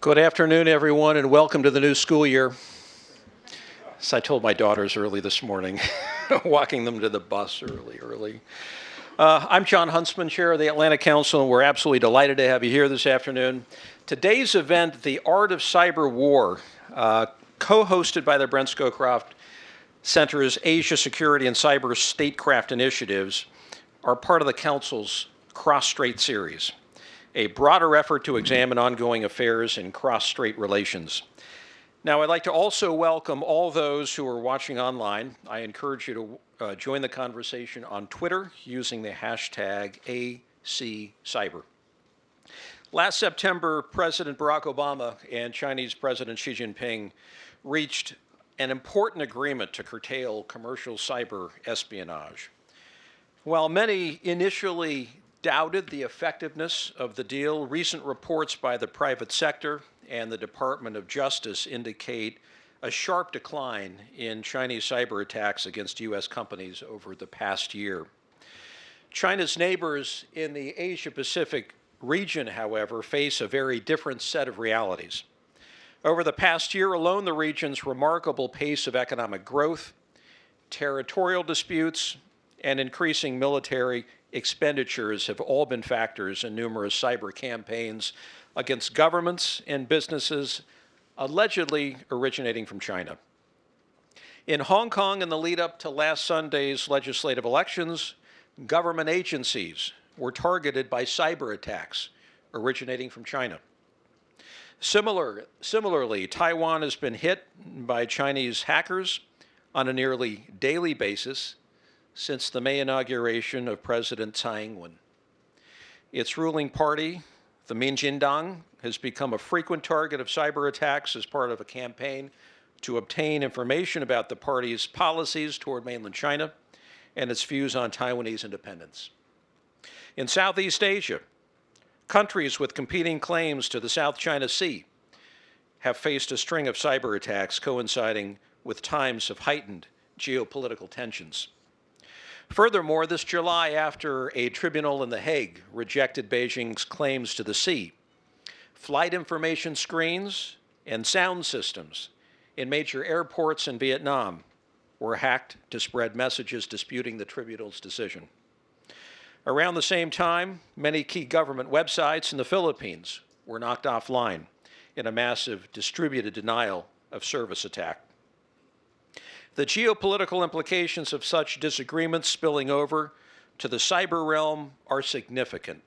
Good afternoon, everyone, and welcome to the new school year. As I told my daughters early this morning, walking them to the bus early. I'm John Huntsman, Chair of the Atlantic Council, and we're absolutely delighted to have you here this afternoon. Today's event, The Art of Cyber War, co-hosted by the Brent Scowcroft Center's Asia Security and Cyber Statecraft Initiatives, are part of the Council's Cross-Strait series, a broader effort to examine ongoing affairs in cross-strait relations. Now, I'd like to also welcome all those who are watching online. I encourage you to join the conversation on Twitter using the hashtag ACCyber. Last September, President Barack Obama and Chinese President Xi Jinping reached an important agreement to curtail commercial cyber espionage. While many initially doubted the effectiveness of the deal, recent reports by the private sector and the Department of Justice indicate a sharp decline in Chinese cyber attacks against U.S. companies over the past year. China's neighbors in the Asia-Pacific region, however, face a very different set of realities. Over the past year alone, the region's remarkable pace of economic growth, territorial disputes, and increasing military expenditures have all been factors in numerous cyber campaigns against governments and businesses allegedly originating from China. In Hong Kong, in the lead up to last Sunday's legislative elections, government agencies were targeted by cyber attacks originating from China. Similarly, Taiwan has been hit by Chinese hackers on a nearly daily basis since the May inauguration of President Tsai Ing-wen. Its ruling party, the Minjindang, has become a frequent target of cyber attacks as part of a campaign to obtain information about the party's policies toward mainland China and its views on Taiwanese independence. In Southeast Asia, countries with competing claims to the South China Sea have faced a string of cyber attacks coinciding with times of heightened geopolitical tensions. Furthermore, this July, after a tribunal in The Hague rejected Beijing's claims to the sea, flight information screens and sound systems in major airports in Vietnam were hacked to spread messages disputing the tribunal's decision. Around the same time, many key government websites in the Philippines were knocked offline in a massive distributed denial of service attack. The geopolitical implications of such disagreements spilling over to the cyber realm are significant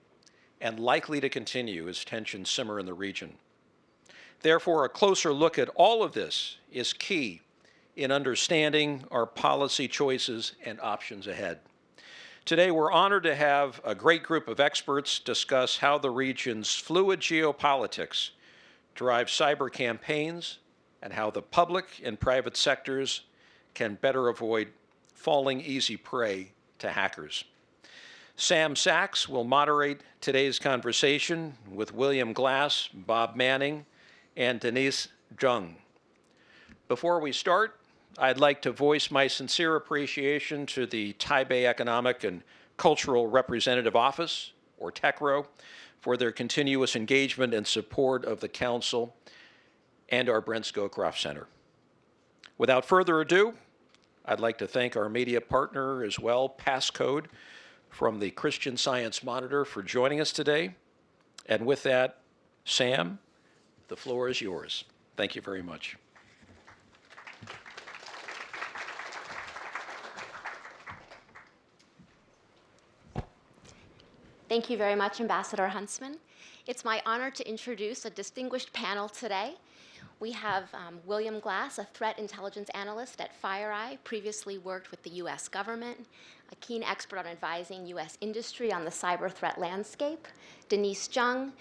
and likely to continue as tensions simmer in the region. Therefore, a closer look at all of this is key in understanding our policy choices and options ahead. Today, we're honored to have a great group of experts discuss how the region's fluid geopolitics drive cyber campaigns and how the public and private sectors can better avoid falling easy prey to hackers. Sam Sachs will moderate today's conversation with William Glass, Bob Manning, and Denise Zheng. Before we start, I'd like to voice my sincere appreciation to the Taipei Economic and Cultural Representative Office, or TECRO, for their continuous engagement and support of the Council and our Brent Scowcroft Center. Without further ado, I'd like to thank our media partner as well, Passcode, from the Christian Science Monitor, for joining us today. And with that, Sam, the floor is yours. Thank you very much. Thank you very much, Ambassador Huntsman. It's my honor to introduce a distinguished panel today. We have William Glass, a threat intelligence analyst at FireEye, previously worked with the US government, a keen expert on advising US industry on the cyber threat landscape. Denise Zheng,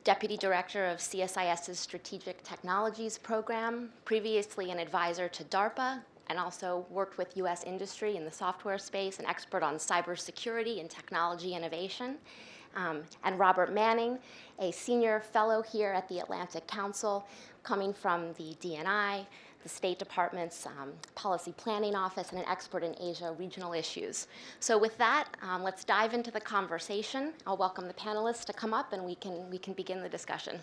Deputy Director of CSIS's Strategic Technologies Program, previously an advisor to DARPA, and also worked with US industry in the software space, an expert on cybersecurity and technology innovation. And Robert Manning, a senior fellow here at the Atlantic Council, coming from the DNI, the State Department's Policy Planning Office, and an expert in Asia regional issues. So with that, let's dive into the conversation. I'll welcome the panelists to come up, and we can begin the discussion.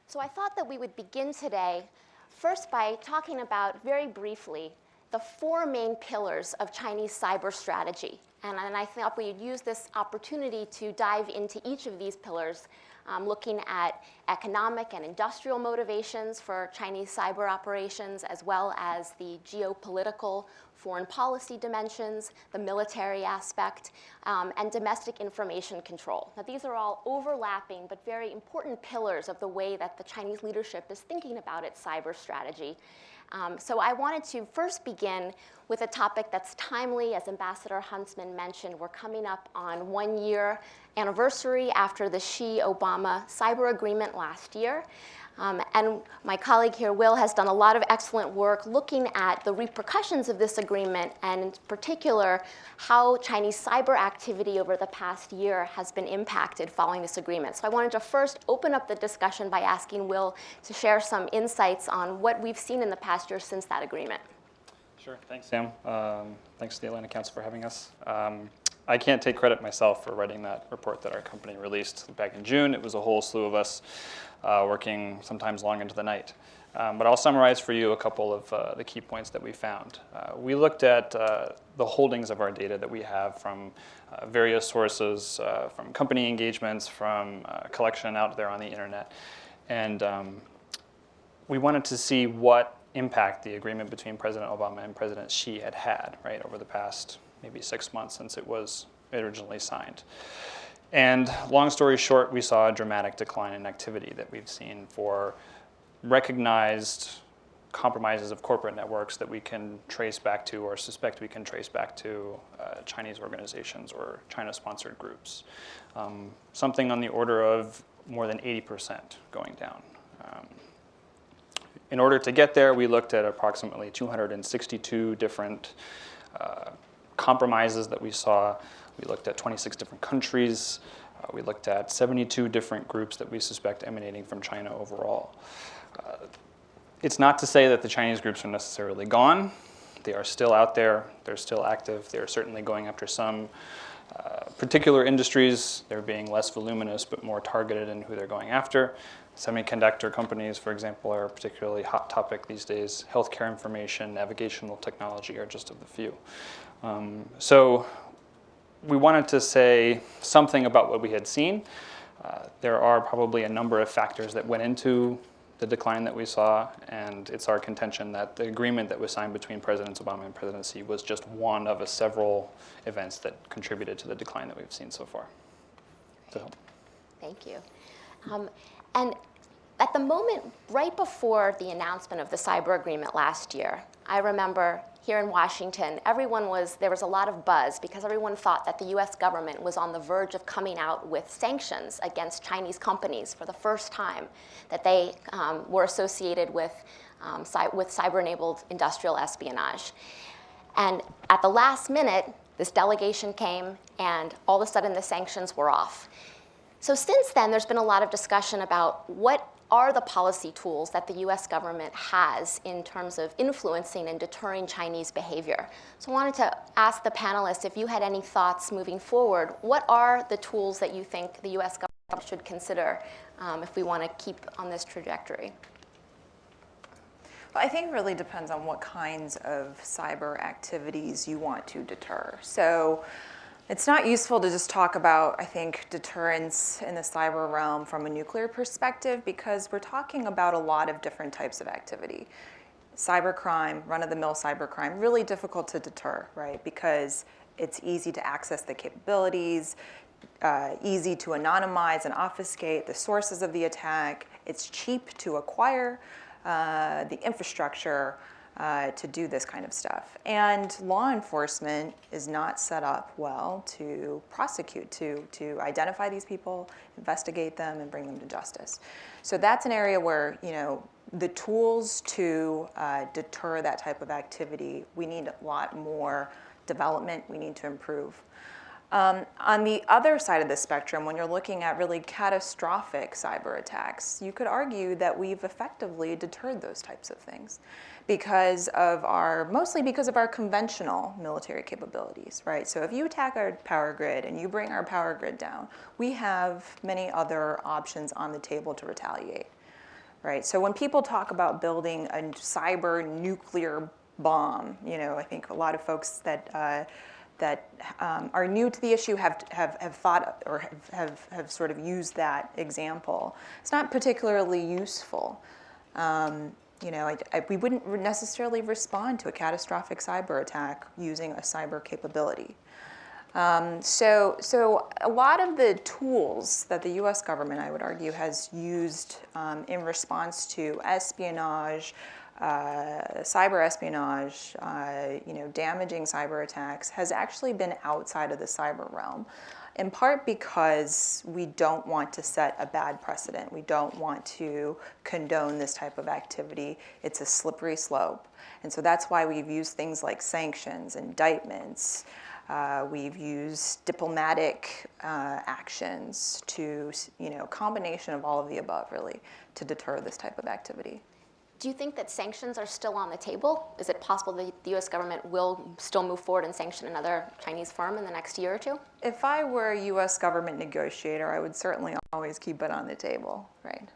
So I thought that we would begin today first by talking about, very briefly, the four main pillars of Chinese cyber strategy. And I thought we'd use this opportunity to dive into each of these pillars, looking at economic and industrial motivations for Chinese cyber operations, as well as the geopolitical foreign policy dimensions, the military aspect, and domestic information control. Now, these are all overlapping but very important pillars of the way that the Chinese leadership is thinking about its cyber strategy. So I wanted to first begin with a topic that's timely. As Ambassador Huntsman mentioned, we're coming up on 1 year anniversary after the Xi-Obama cyber agreement last year. And my colleague here, Will, has done a lot of excellent work looking at the repercussions of this agreement, and in particular, how Chinese cyber activity over the past year has been impacted following this agreement. So I wanted to first open up the discussion by asking Will to share some insights on what we've seen in the past year since that agreement. Sure, thanks, Sam. Thanks to the Atlantic Council for having us. I can't take credit myself for writing that report that our company released back in June. It was a whole slew of us working sometimes long into the night. But I'll summarize for you a couple of the key points that we found. We looked at the holdings of our data that we have from various sources, from company engagements, from collection out there on the internet. And we wanted to see what impact the agreement between President Obama and President Xi had, right, over the past maybe 6 months since it was originally signed. And long story short, we saw a dramatic decline in activity that we've seen for recognized compromises of corporate networks that we can trace back to, or suspect we can trace back to, Chinese organizations or China-sponsored groups. Something on the order of more than 80% going down. In order to get there, we looked at approximately 262 different compromises that we saw. We looked at 26 different countries. We looked at 72 different groups that we suspect emanating from China overall. It's not to say that the Chinese groups are necessarily gone. They are still out there. They're still active. They're certainly going after some particular industries. They're being less voluminous but more targeted in who they're going after. Semiconductor companies, for example, are a particularly hot topic these days. Healthcare information, navigational technology are just of the few. So we wanted to say something about what we had seen. There are probably a number of factors that went into the decline that we saw, and it's our contention that the agreement that was signed between Presidents Obama and President Xi was just one of several events that contributed to the decline that we've seen so far. So. Thank you. And at the moment, right before the announcement of the cyber agreement last year, I remember here in Washington, there was a lot of buzz because everyone thought that the US government was on the verge of coming out with sanctions against Chinese companies for the first time, that they were associated with cyber-enabled industrial espionage. And at the last minute, this delegation came, and all of a sudden the sanctions were off. So since then, there's been a lot of discussion about what are the policy tools that the US government has in terms of influencing and deterring Chinese behavior. So I wanted to ask the panelists if you had any thoughts moving forward. What are the tools that you think the US government should consider if we want to keep on this trajectory? Well, I think it really depends on what kinds of cyber activities you want to deter. So it's not useful to just talk about, I think, deterrence in the cyber realm from a nuclear perspective, because we're talking about a lot of different types of activity. Cybercrime, run-of-the-mill cybercrime, really difficult to deter, right? Because it's easy to access the capabilities, easy to anonymize and obfuscate the sources of the attack. It's cheap to acquire the infrastructure to do this kind of stuff. And law enforcement is not set up well to prosecute, to identify these people, investigate them, and bring them to justice. So that's an area where, the tools to deter that type of activity, we need a lot more development, we need to improve. On the other side of the spectrum, when you're looking at really catastrophic cyber attacks, you could argue that we've effectively deterred those types of things mostly because of our conventional military capabilities, right? So if you attack our power grid and you bring our power grid down, we have many other options on the table to retaliate. right? So when people talk about building a cyber nuclear bomb, I think a lot of folks that are new to the issue have thought or have sort of used that example. It's not particularly useful. We wouldn't necessarily respond to a catastrophic cyber attack using a cyber capability. So a lot of the tools that the U.S. government, I would argue, has used in response to espionage, cyber espionage, damaging cyber attacks, has actually been outside of the cyber realm, in part because we don't want to set a bad precedent. We don't want to condone this type of activity. It's a slippery slope. And so that's why we've used things like sanctions, indictments. We've used diplomatic actions to, combination of all of the above, really, to deter this type of activity. Do you think that sanctions are still on the table? Is it possible that the U.S. government will still move forward and sanction another Chinese firm in the next year or two? If I were a U.S. government negotiator, I would certainly always keep it on the table, right?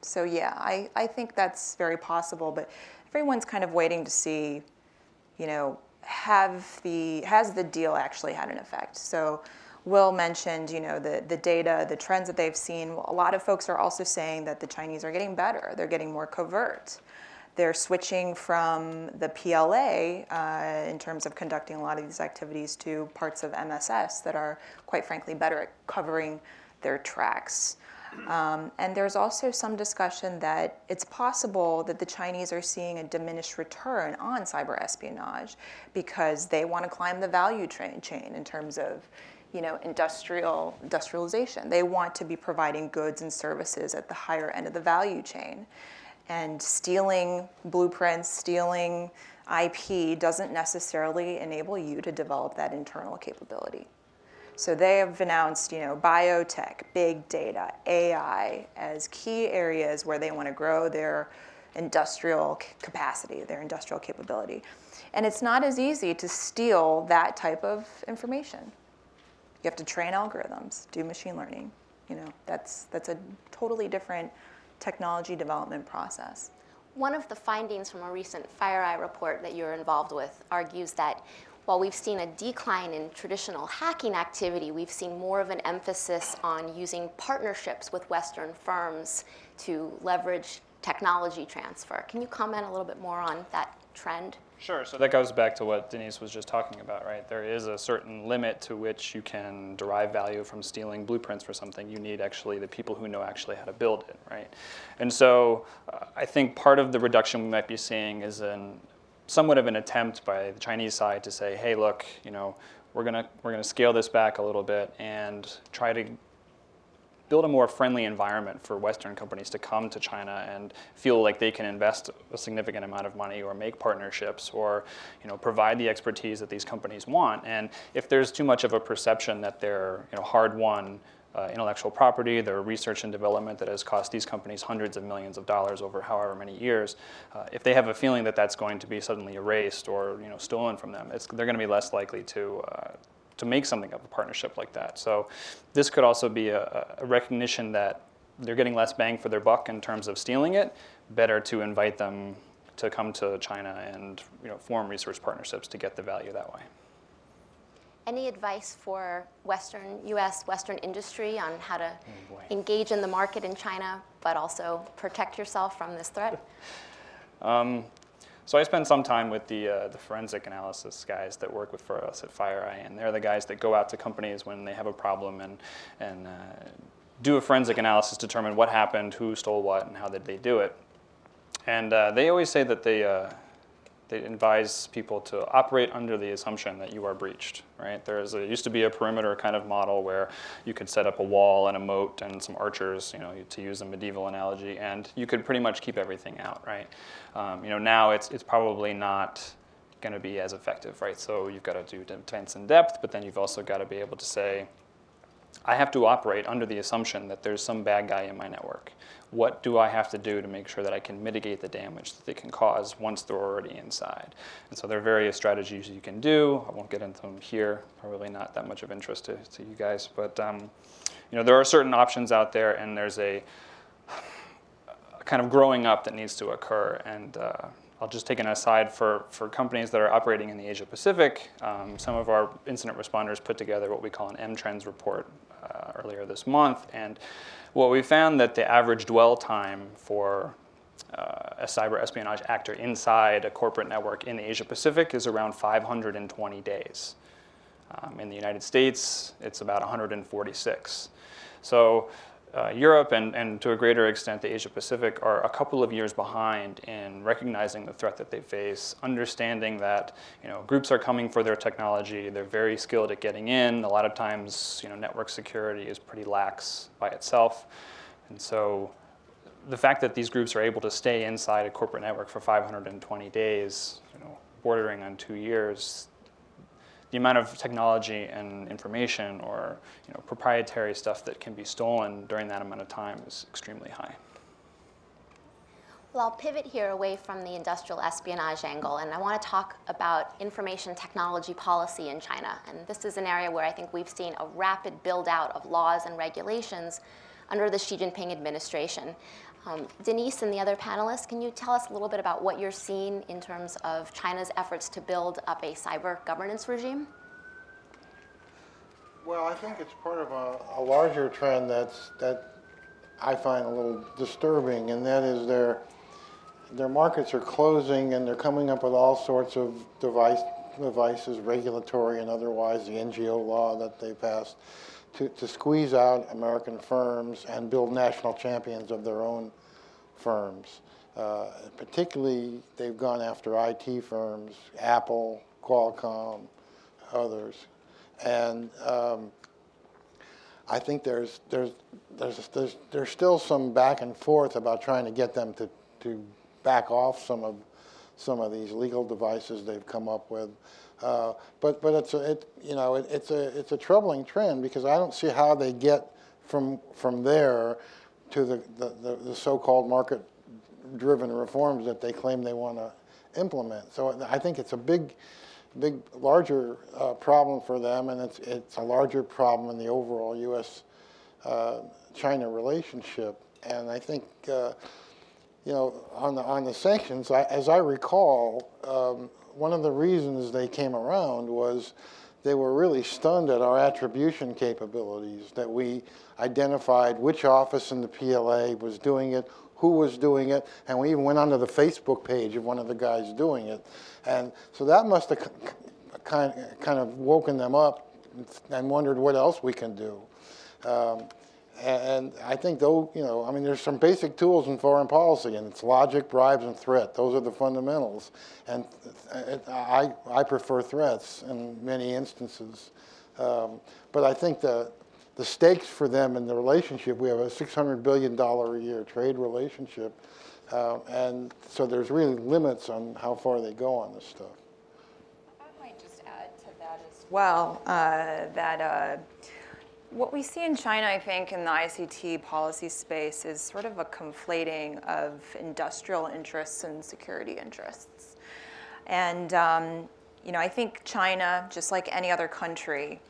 So yeah, I think that's very possible, but everyone's kind of waiting to see, has the deal actually had an effect? So Will mentioned, the data, the trends that they've seen. A lot of folks are also saying that the Chinese are getting better. They're getting more covert. They're switching from the PLA in terms of conducting a lot of these activities to parts of MSS that are, quite frankly, better at covering their tracks. And there's also some discussion that it's possible that the Chinese are seeing a diminished return on cyber espionage because they want to climb the value chain in terms of industrialization. They want to be providing goods and services at the higher end of the value chain. And stealing blueprints, stealing IP doesn't necessarily enable you to develop that internal capability. So they have announced, biotech, big data, AI as key areas where they want to grow their industrial capacity, their industrial capability. And it's not as easy to steal that type of information. You have to train algorithms, do machine learning. That's a totally different technology development process. One of the findings from a recent FireEye report that you're involved with argues that while we've seen a decline in traditional hacking activity, we've seen more of an emphasis on using partnerships with Western firms to leverage technology transfer. Can you comment a little bit more on that trend? Sure. So that goes back to what Denise was just talking about, right? There is a certain limit to which you can derive value from stealing blueprints for something. You need actually the people who know actually how to build it, right? And so I think part of the reduction we might be seeing is somewhat of an attempt by the Chinese side to say, hey, look, we're gonna scale this back a little bit and try to build a more friendly environment for Western companies to come to China and feel like they can invest a significant amount of money or make partnerships or provide the expertise that these companies want. And if there's too much of a perception that they're hard-won intellectual property, their research and development that has cost these companies hundreds of millions of dollars over however many years, if they have a feeling that that's going to be suddenly erased or stolen from them, they're going to be less likely to make something of a partnership like that. So this could also be a recognition that they're getting less bang for their buck in terms of stealing it. Better to invite them to come to China and form research partnerships to get the value that way. Any advice for U.S. Western industry on how to engage in the market in China, but also protect yourself from this threat? So I spend some time with the forensic analysis guys that work for us at FireEye, and they're the guys that go out to companies when they have a problem and do a forensic analysis, determine what happened, who stole what, and how did they do it. And they always say that they advise people to operate under the assumption that you are breached, right? There used to be a perimeter kind of model where you could set up a wall and a moat and some archers, to use a medieval analogy, and you could pretty much keep everything out, right? Now it's probably not going to be as effective, right? So you've got to do defense in depth, but then you've also got to be able to say, I have to operate under the assumption that there's some bad guy in my network. What do I have to do to make sure that I can mitigate the damage that they can cause once they're already inside? And so there are various strategies you can do. I won't get into them here, probably not that much of interest to you guys. But there are certain options out there, and there's a kind of growing up that needs to occur. And I'll just take an aside for companies that are operating in the Asia Pacific. Some of our incident responders put together what we call an M-Trends report earlier this month. And what we found that the average dwell time for a cyber espionage actor inside a corporate network in the Asia Pacific is around 520 days. In the United States, it's about 146. So Europe and to a greater extent the Asia Pacific are a couple of years behind in recognizing the threat that they face, understanding that groups are coming for their technology, they're very skilled at getting in. A lot of times network security is pretty lax by itself. And so the fact that these groups are able to stay inside a corporate network for 520 days, bordering on 2 years, the amount of technology and information or proprietary stuff that can be stolen during that amount of time is extremely high. Well, I'll pivot here away from the industrial espionage angle, and I want to talk about information technology policy in China. And this is an area where I think we've seen a rapid build-out of laws and regulations under the Xi Jinping administration. Denise and the other panelists, can you tell us a little bit about what you're seeing in terms of China's efforts to build up a cyber governance regime? Well, I think it's part of a larger trend that I find a little disturbing, and that is their markets are closing and they're coming up with all sorts of devices, regulatory and otherwise, the NGO law that they passed, to squeeze out American firms and build national champions of their own firms. Particularly, they've gone after IT firms, Apple, Qualcomm, others. And I think there's still some back and forth about trying to get them to back off some of these legal devices they've come up with. But it's a troubling trend because I don't see how they get from there to the so-called market-driven reforms that they claim they want to implement. So I think it's a larger problem for them, and it's a larger problem in the overall U.S.-China relationship. And I think on the sanctions, as I recall, one of the reasons they came around was they were really stunned at our attribution capabilities, that we identified which office in the PLA was doing it, who was doing it, and we even went onto the Facebook page of one of the guys doing it. And so that must have kind of woken them up and wondered what else we can do. And I think there's some basic tools in foreign policy, and it's logic, bribes, and threat. Those are the fundamentals. And I prefer threats in many instances. But I think the stakes for them in the relationship, we have a $600 billion a year trade relationship. And so there's really limits on how far they go on this stuff. I might just add to that as well, that what we see in China, I think, in the ICT policy space is sort of a conflating of industrial interests and security interests. And I think China, just like any other country,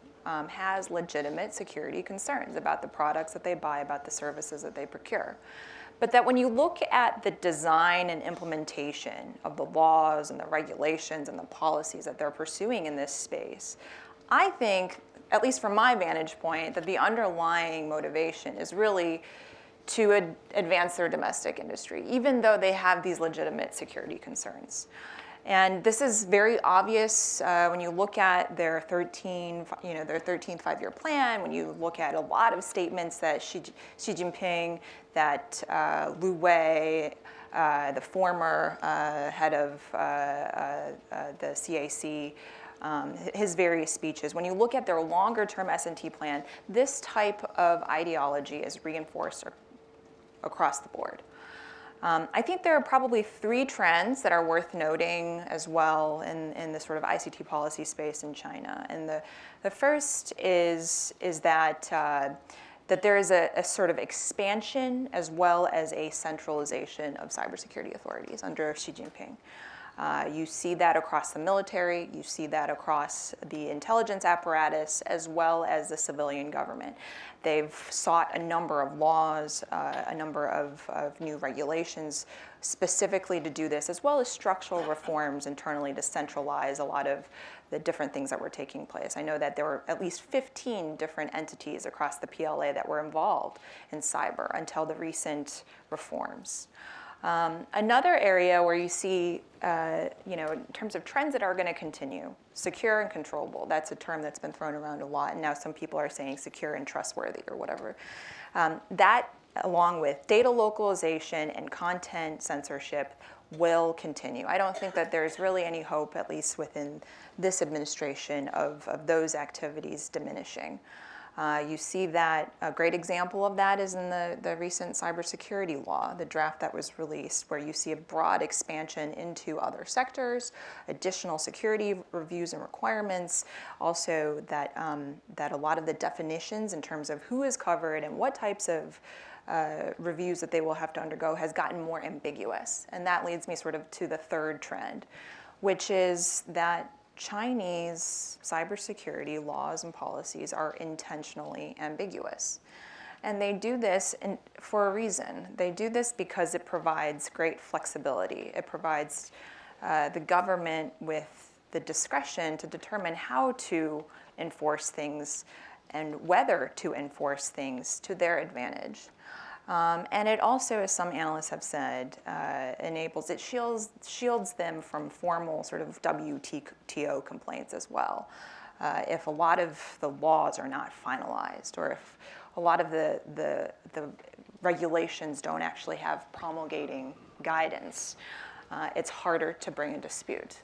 has legitimate security concerns about the products that they buy, about the services that they procure. But that when you look at the design and implementation of the laws and the regulations and the policies that they're pursuing in this space, I think, at least from my vantage point, that the underlying motivation is really to advance their domestic industry, even though they have these legitimate security concerns. And this is very obvious when you look at their 13th five-year plan, when you look at a lot of statements that Xi Jinping, that Lu Wei, the former head of the CAC, his various speeches. When you look at their longer-term S&T plan, this type of ideology is reinforced across the board. I think there are probably 3 trends that are worth noting as well in the sort of ICT policy space in China. And the first is that there is a sort of expansion as well as a centralization of cybersecurity authorities under Xi Jinping. You see that across the military, you see that across the intelligence apparatus, as well as the civilian government. They've sought a number of laws, a number of new regulations specifically to do this, as well as structural reforms internally to centralize a lot of the different things that were taking place. I know that there were at least 15 different entities across the PLA that were involved in cyber until the recent reforms. Another area where you see, in terms of trends that are going to continue, secure and controllable. That's a term that's been thrown around a lot, and now some people are saying secure and trustworthy or whatever. That, along with data localization and content censorship, will continue. I don't think that there's really any hope, at least within this administration, of those activities diminishing. You see that a great example of that is in the recent cybersecurity law, the draft that was released, where you see a broad expansion into other sectors, additional security reviews and requirements, also that a lot of the definitions in terms of who is covered and what types of reviews that they will have to undergo has gotten more ambiguous. And that leads me sort of to the third trend, which is that Chinese cybersecurity laws and policies are intentionally ambiguous. And they do this for a reason. They do this because it provides great flexibility. It provides the government with the discretion to determine how to enforce things and whether to enforce things to their advantage. And it also, as some analysts have said, shields them from formal sort of WTO complaints as well. If a lot of the laws are not finalized, or if a lot of the regulations don't actually have promulgating guidance, it's harder to bring a dispute.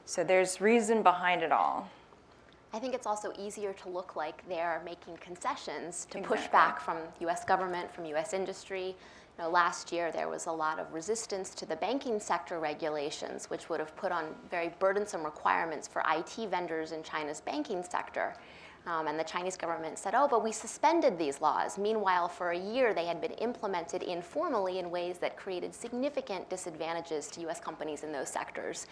So there's reason behind it all. I think it's also easier to look like they're making concessions to push back from U.S. government, from U.S. industry. Last year there was a lot of resistance to the banking sector regulations, which would have put on very burdensome requirements for IT vendors in China's banking sector. And the Chinese government said, oh, but we suspended these laws. Meanwhile, for a year, they had been implemented informally in ways that created significant disadvantages to U.S. companies in those sectors.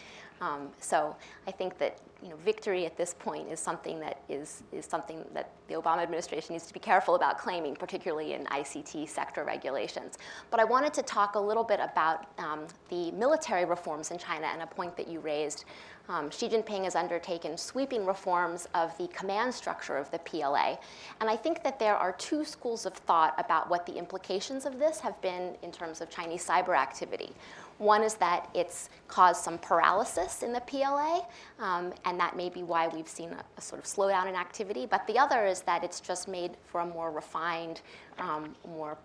So I think that victory at this point is something that is something that the Obama administration needs to be careful about claiming, particularly in ICT sector regulations. But I wanted to talk a little bit about the military reforms in China and a point that you raised. Xi Jinping has undertaken sweeping reforms of the command structure of the PLA. And I think that there are two schools of thought about what the implications of this have been in terms of Chinese cyber activity. One is that it's caused some paralysis in the PLA, and that may be why we've seen a sort of slowdown in activity. But the other is that it's just made for a more refined, more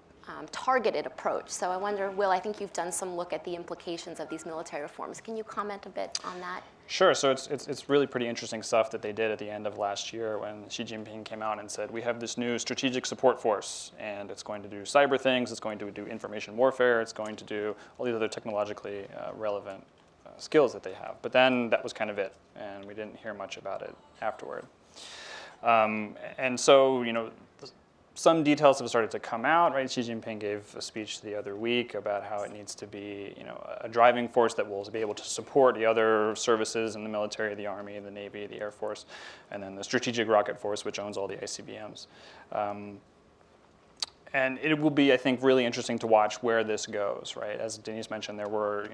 targeted approach. So I wonder, Will, I think you've done some look at the implications of these military reforms. Can you comment a bit on that? Sure. So it's really pretty interesting stuff that they did at the end of last year when Xi Jinping came out and said, we have this new strategic support force, and it's going to do cyber things, it's going to do information warfare, it's going to do all these other technologically relevant skills that they have. But then that was kind of it, and we didn't hear much about it afterward. And so, some details have started to come out, right? Xi Jinping gave a speech the other week about how it needs to be, a driving force that will be able to support the other services in the military, the Army, the Navy, the Air Force, and then the Strategic Rocket Force, which owns all the ICBMs. And it will be, I think, really interesting to watch where this goes, right? As Denise mentioned, there were,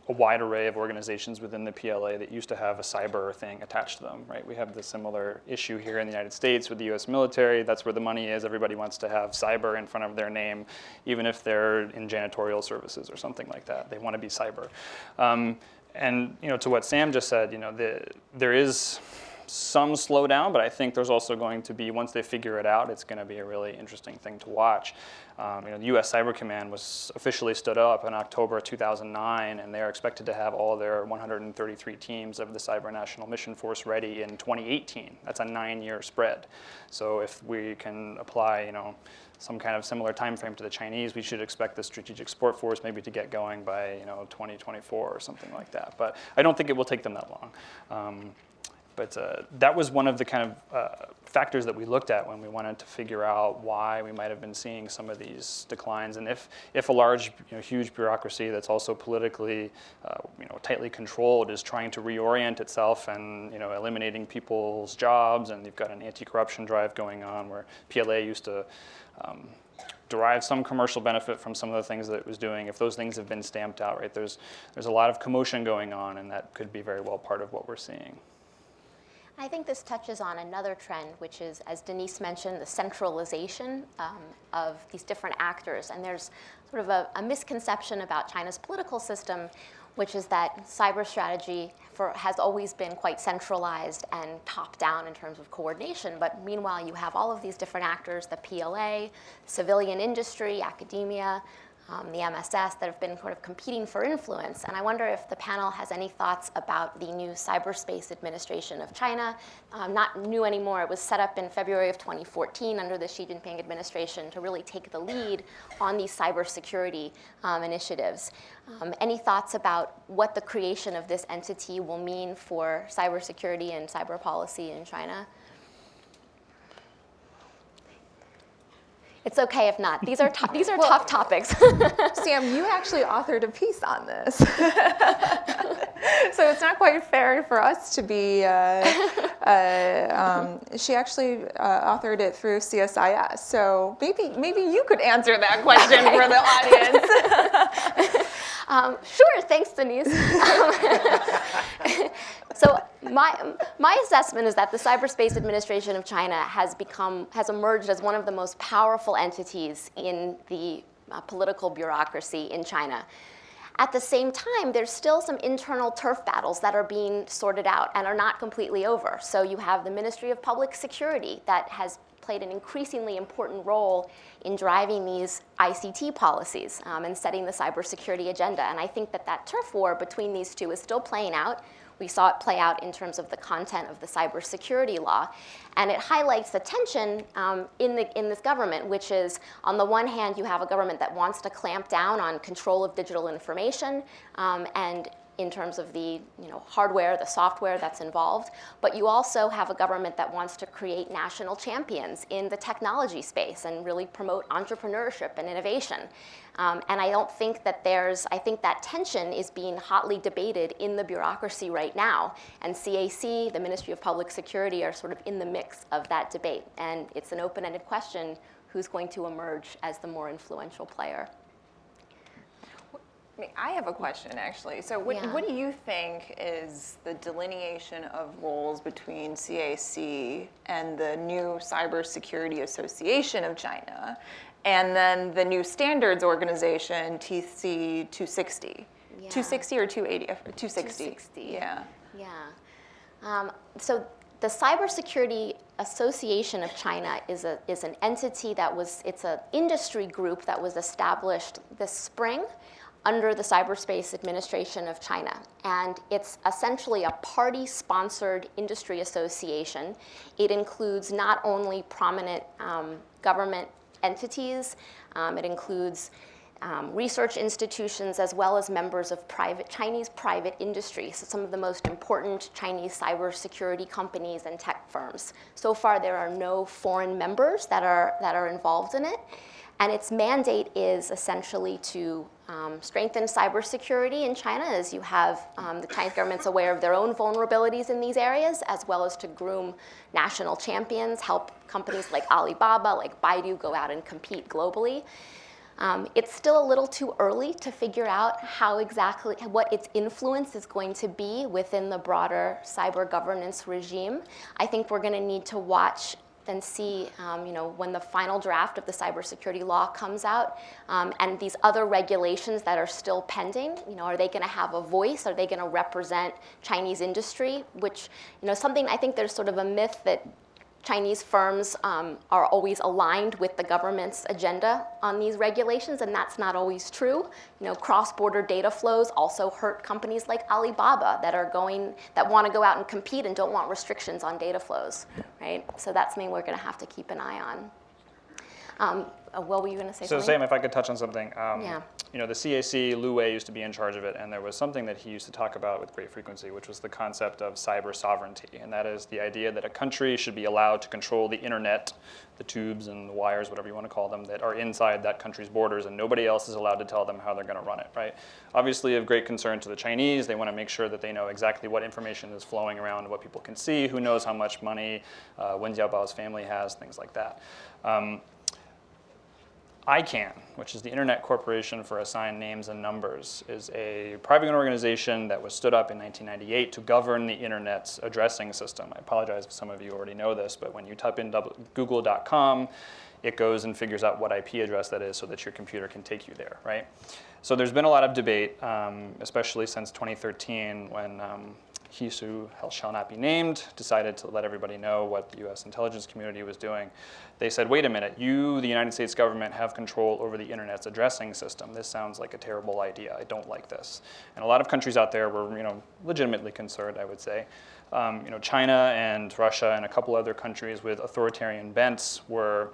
a wide array of organizations within the PLA that used to have a cyber thing attached to them, right? We have the similar issue here in the United States with the U.S. military. That's where the money is. Everybody wants to have cyber in front of their name, even if they're in janitorial services or something like that. They want to be cyber. And to what Sam just said, there is some slowdown, but I think there's also going to be, once they figure it out, it's going to be a really interesting thing to watch. The U.S. Cyber Command was officially stood up in October 2009, and they're expected to have all their 133 teams of the Cyber National Mission Force ready in 2018. That's a 9-year spread. So if we can apply, some kind of similar time frame to the Chinese, we should expect the Strategic Support Force maybe to get going by 2024 or something like that. But I don't think it will take them that long. that was one of the kind of factors that we looked at when we wanted to figure out why we might have been seeing some of these declines, and if a large, huge bureaucracy that's also politically, tightly controlled is trying to reorient itself and eliminating people's jobs, and you've got an anti-corruption drive going on where PLA used to derive some commercial benefit from some of the things that it was doing. If those things have been stamped out, right, there's a lot of commotion going on, and that could be very well part of what we're seeing. I think this touches on another trend, which is, as Denise mentioned, the centralization of these different actors. And there's sort of a misconception about China's political system, which is that cyber strategy has always been quite centralized and top-down in terms of coordination. But meanwhile, you have all of these different actors, the PLA, civilian industry, academia, the MSS, that have been sort of competing for influence. And I wonder if the panel has any thoughts about the new Cyberspace Administration of China. Not new anymore. It was set up in February of 2014 under the Xi Jinping administration to really take the lead on these cybersecurity initiatives. Any thoughts about what the creation of this entity will mean for cybersecurity and cyber policy in China? It's okay if not. These are tough topics. Sam, you actually authored a piece on this. So it's not quite fair for us to be, she actually authored it through CSIS. So maybe you could answer that question for the audience. Sure, thanks, Denise. So my assessment is that the Cyberspace Administration of China has emerged as one of the most powerful entities in the political bureaucracy in China. At the same time, there's still some internal turf battles that are being sorted out and are not completely over. So you have the Ministry of Public Security that has played an increasingly important role in driving these ICT policies and setting the cybersecurity agenda. And I think that turf war between these two is still playing out. We saw it play out in terms of the content of the cybersecurity law. And it highlights the tension in this government, which is, on the one hand, you have a government that wants to clamp down on control of digital information and in terms of the hardware, the software that's involved. But you also have a government that wants to create national champions in the technology space and really promote entrepreneurship and innovation. And I don't think that I think that tension is being hotly debated in the bureaucracy right now. And CAC, the Ministry of Public Security, are sort of in the mix of that debate. And it's an open-ended question, who's going to emerge as the more influential player? I have a question, actually. So what do you think is the delineation of roles between CAC and the new Cybersecurity Association of China, and then the new standards organization, TC 260? Yeah. 260 or 280? 260. 260. Yeah. Yeah. So the Cybersecurity Association of China is an entity it's an industry group that was established this spring under the Cyberspace Administration of China. And it's essentially a party-sponsored industry association. It includes not only prominent government entities, it includes research institutions, as well as members of Chinese private industry, so some of the most important Chinese cybersecurity companies and tech firms. So far, there are no foreign members that are involved in it. And its mandate is essentially to strengthen cybersecurity in China, as you have the Chinese government's aware of their own vulnerabilities in these areas, as well as to groom national champions, help companies like Alibaba, like Baidu go out and compete globally. It's still a little too early to figure out what its influence is going to be within the broader cyber governance regime. I think we're going to need to watch and see when the final draft of the cybersecurity law comes out and these other regulations that are still pending, are they going to have a voice? Are they going to represent Chinese industry? Which, something, I think there's sort of a myth that Chinese firms are always aligned with the government's agenda on these regulations, and that's not always true. Cross-border data flows also hurt companies like Alibaba that want to go out and compete and don't want restrictions on data flows, right? So that's something we're going to have to keep an eye on. Will, were you going to say something? So Sam, if I could touch on something. Yeah. the CAC, Lu Wei used to be in charge of it, and there was something that he used to talk about with great frequency, which was the concept of cyber sovereignty, and that is the idea that a country should be allowed to control the internet, the tubes and the wires, whatever you want to call them, that are inside that country's borders, and nobody else is allowed to tell them how they're going to run it, right? Obviously of great concern to the Chinese. They want to make sure that they know exactly what information is flowing around, what people can see, who knows how much money Wen Jiabao's family has, things like that. ICANN, which is the Internet Corporation for Assigned Names and Numbers, is a private organization that was stood up in 1998 to govern the Internet's addressing system. I apologize if some of you already know this, but when you type in google.com, it goes and figures out what IP address that is so that your computer can take you there, right? So there's been a lot of debate, especially since 2013 when he who shall not be named decided to let everybody know what the US intelligence community was doing. They said, wait a minute, you, the United States government, have control over the internet's addressing system. This sounds like a terrible idea. I don't like this. And a lot of countries out there were legitimately concerned, I would say. China and Russia and a couple other countries with authoritarian bents were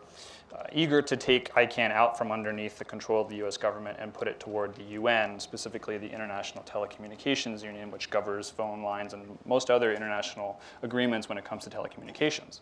eager to take ICANN out from underneath the control of the US government and put it toward the UN, specifically the International Telecommunications Union, which governs phone lines and most other international agreements when it comes to telecommunications.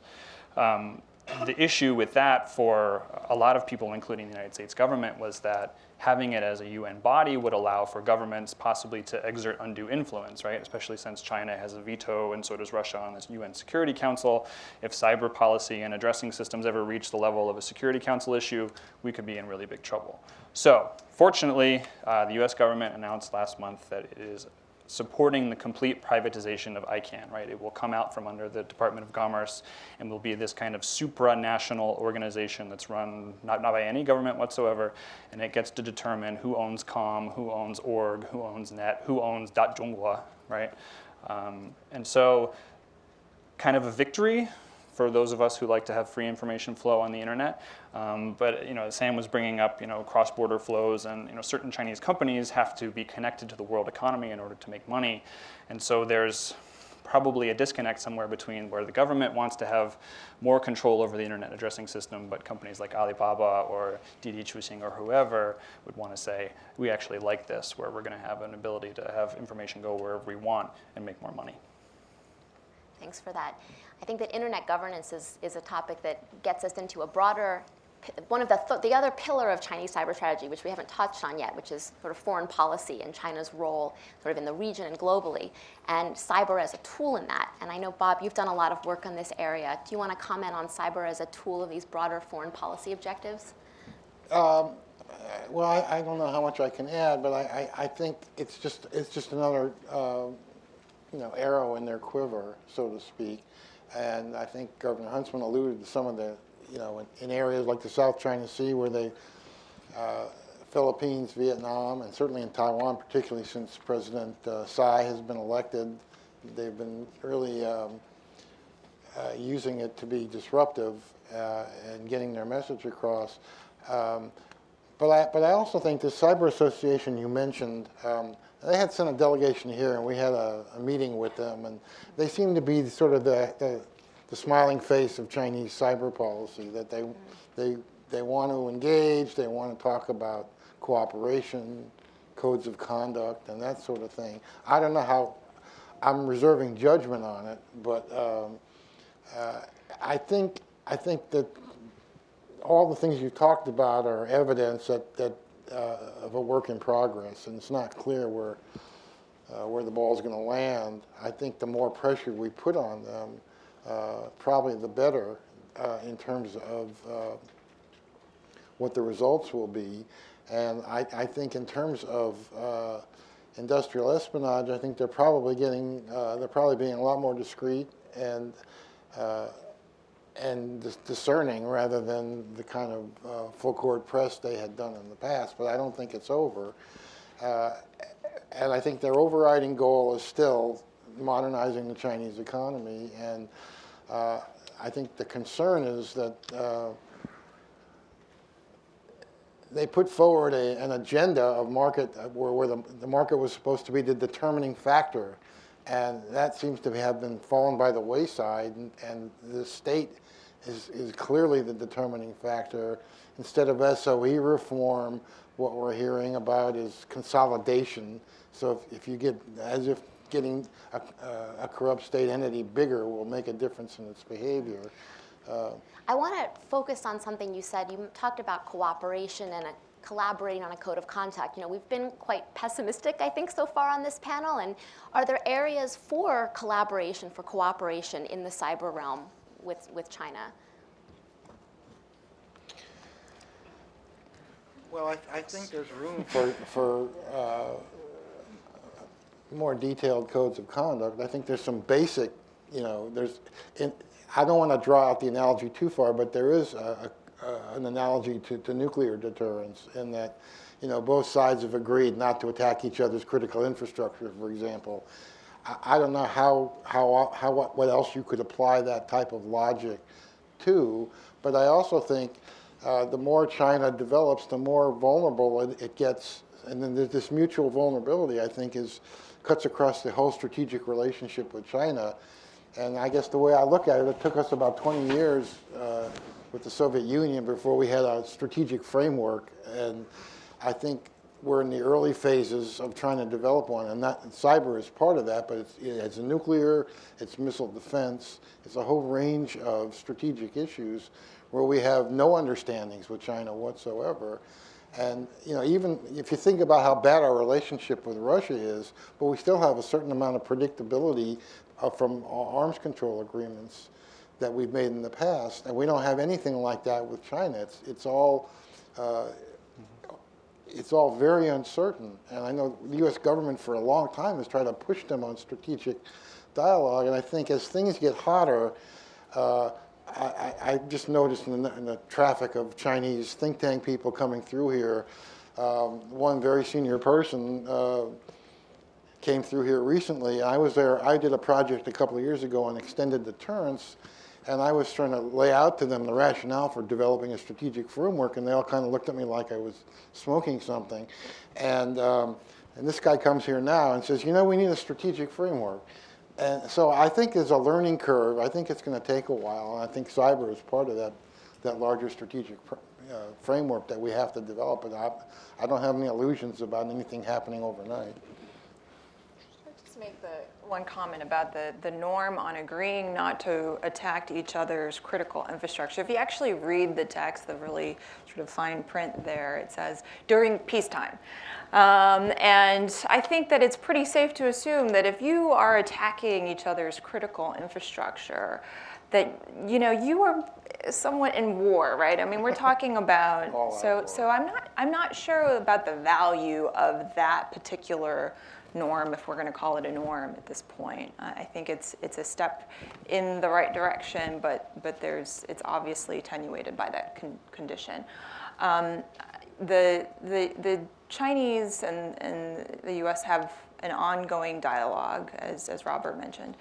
The issue with that for a lot of people, including the United States government, was that having it as a UN body would allow for governments possibly to exert undue influence, right? Especially since China has a veto and so does Russia on this UN Security Council. If cyber policy and addressing systems ever reach the level of a Security Council issue, we could be in really big trouble. So fortunately, the US government announced last month that it is supporting the complete privatization of ICANN, right? It will come out from under the Department of Commerce and will be this kind of supranational organization that's run not by any government whatsoever, and it gets to determine who owns .com, who owns .org, who owns .net, who owns .zhonghua, right? And so kind of a victory for those of us who like to have free information flow on the internet. But Sam was bringing up cross-border flows, and certain Chinese companies have to be connected to the world economy in order to make money. And so there's probably a disconnect somewhere between where the government wants to have more control over the internet addressing system, but companies like Alibaba or Didi Chuxing or whoever would want to say, we actually like this, where we're going to have an ability to have information go wherever we want and make more money. Thanks for that. I think that internet governance is a topic that gets us into a broader, one of the other pillar of Chinese cyber strategy, which we haven't touched on yet, which is sort of foreign policy and China's role sort of in the region and globally, and cyber as a tool in that. And I know, Bob, you've done a lot of work in this area. Do you want to comment on cyber as a tool of these broader foreign policy objectives? Well, I don't know how much I can add, but I think it's just another arrow in their quiver, so to speak. And I think Governor Huntsman alluded to some of the, in areas like the South China Sea where they, Philippines, Vietnam, and certainly in Taiwan, particularly since President Tsai has been elected, they've been really using it to be disruptive and getting their message across. But I also think the Cyber Association you mentioned, they had sent a delegation here, and we had a meeting with them, and they seem to be sort of the smiling face of Chinese cyber policy, that they want to engage, they want to talk about cooperation, codes of conduct, and that sort of thing. I don't know how, I'm reserving judgment on it, but I think that all the things you talked about are evidence that of a work in progress, and it's not clear where the ball is going to land. I think the more pressure we put on them, probably the better in terms of what the results will be. And I think in terms of industrial espionage, I think they're probably being a lot more discreet and discerning rather than the kind of full court press they had done in the past. But I don't think it's over. And I think their overriding goal is still modernizing the Chinese economy. And I think the concern is that they put forward an agenda of market where the market was supposed to be the determining factor. And that seems to have been fallen by the wayside, and the state is clearly the determining factor. Instead of SOE reform, what we're hearing about is consolidation. So if you get, as if getting a corrupt state entity bigger will make a difference in its behavior. I want to focus on something you said. You talked about cooperation and collaborating on a code of conduct. You know, we've been quite pessimistic, I think, so far on this panel. And are there areas for collaboration, for cooperation in the cyber realm with China? Well, I think there's room for more detailed codes of conduct. I think there's some basic, you know, I don't want to draw out the analogy too far, but there is an analogy to nuclear deterrence in that, you know, both sides have agreed not to attack each other's critical infrastructure, for example. I don't know what else you could apply that type of logic to, but I also think the more China develops, the more vulnerable it gets, and then there's this mutual vulnerability, I think, cuts across the whole strategic relationship with China. And I guess the way I look at it, it took us about 20 years with the Soviet Union before we had a strategic framework. And I think we're in the early phases of trying to develop one. And cyber is part of that, but it's a nuclear, it's missile defense, it's a whole range of strategic issues where we have no understandings with China whatsoever. And you know, even if you think about how bad our relationship with Russia is, but we still have a certain amount of predictability from arms control agreements that we've made in the past, and we don't have anything like that with China. It's all very uncertain. And I know the U.S. government for a long time has tried to push them on strategic dialogue, and I think as things get hotter, I just noticed in the traffic of Chinese think tank people coming through here, one very senior person came through here recently. I was there. I did a project a couple of years ago on extended deterrence, and I was trying to lay out to them the rationale for developing a strategic framework, and they all kind of looked at me like I was smoking something. And this guy comes here now and says, you know, we need a strategic framework. And so I think there's a learning curve. I think it's going to take a while, and I think cyber is part of that larger strategic framework that we have to develop. And I don't have any illusions about anything happening overnight. Just make the one comment about the norm on agreeing not to attack each other's critical infrastructure. If you actually read the text, the really sort of fine print there, it says during peacetime. And I think that it's pretty safe to assume that if you are attacking each other's critical infrastructure, that you are somewhat in war, right? I mean, we're talking about so I'm not sure about the value of that particular norm, if we're going to call it a norm at this point. I think it's a step in the right direction, but it's obviously attenuated by that condition. The Chinese and the U.S. have an ongoing dialogue, as Robert mentioned,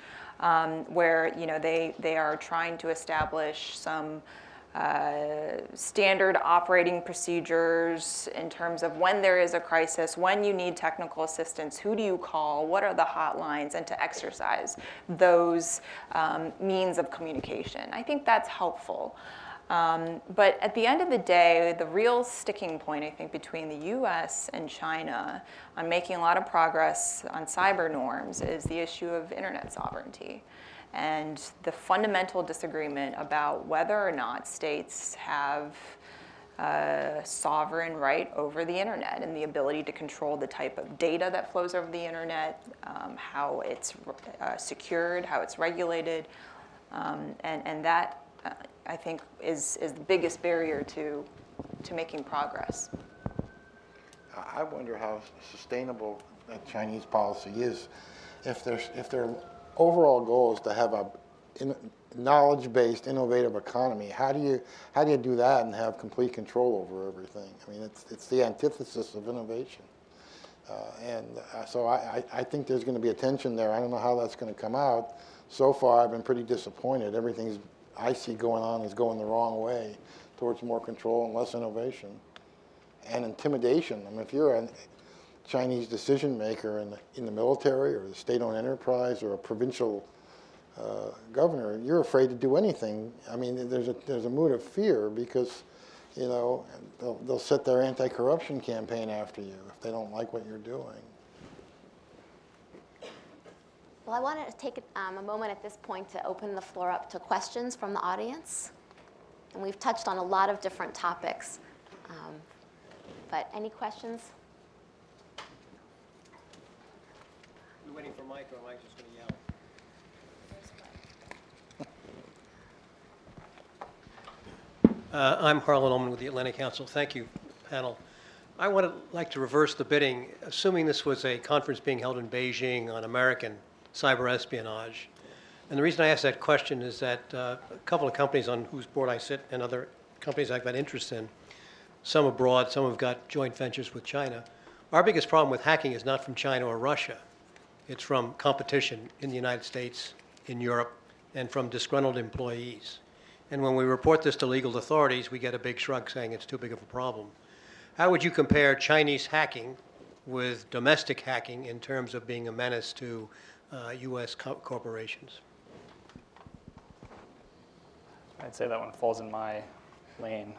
where they are trying to establish some standard operating procedures in terms of when there is a crisis, when you need technical assistance, who do you call, what are the hotlines, and to exercise those means of communication. I think that's helpful. But at the end of the day, the real sticking point, I think, between the US and China on making a lot of progress on cyber norms is the issue of internet sovereignty and the fundamental disagreement about whether or not states have a sovereign right over the internet and the ability to control the type of data that flows over the internet, how it's secured, how it's regulated, and that I think is the biggest barrier to making progress. I wonder how sustainable that Chinese policy is if their overall goal is to have a knowledge-based, innovative economy. How do you do that and have complete control over everything? I mean, it's the antithesis of innovation. So I think there's going to be a tension there. I don't know how that's going to come out. So far, I've been pretty disappointed. Everything I see going on is going the wrong way towards more control and less innovation and intimidation. I mean, if you're a Chinese decision maker in the military or the state-owned enterprise or a provincial governor, you're afraid to do anything. I mean, there's a mood of fear because you know, they'll set their anti-corruption campaign after you if they don't like what you're doing. Well, I wanted to take a moment at this point to open the floor up to questions from the audience. And we've touched on a lot of different topics. But any questions? We're waiting for Mike, or Mike's just going to yell. I'm Harlan Ullman with the Atlantic Council. Thank you, panel. I would like to reverse the bidding, assuming this was a conference being held in Beijing on American cyber espionage. And the reason I ask that question is that a couple of companies on whose board I sit and other companies I've got interest in, some abroad, some have got joint ventures with China. Our biggest problem with hacking is not from China or Russia. It's from competition in the United States, in Europe, and from disgruntled employees. And when we report this to legal authorities, we get a big shrug saying it's too big of a problem. How would you compare Chinese hacking with domestic hacking in terms of being a menace to U.S. corporations? I'd say that one falls in my lane.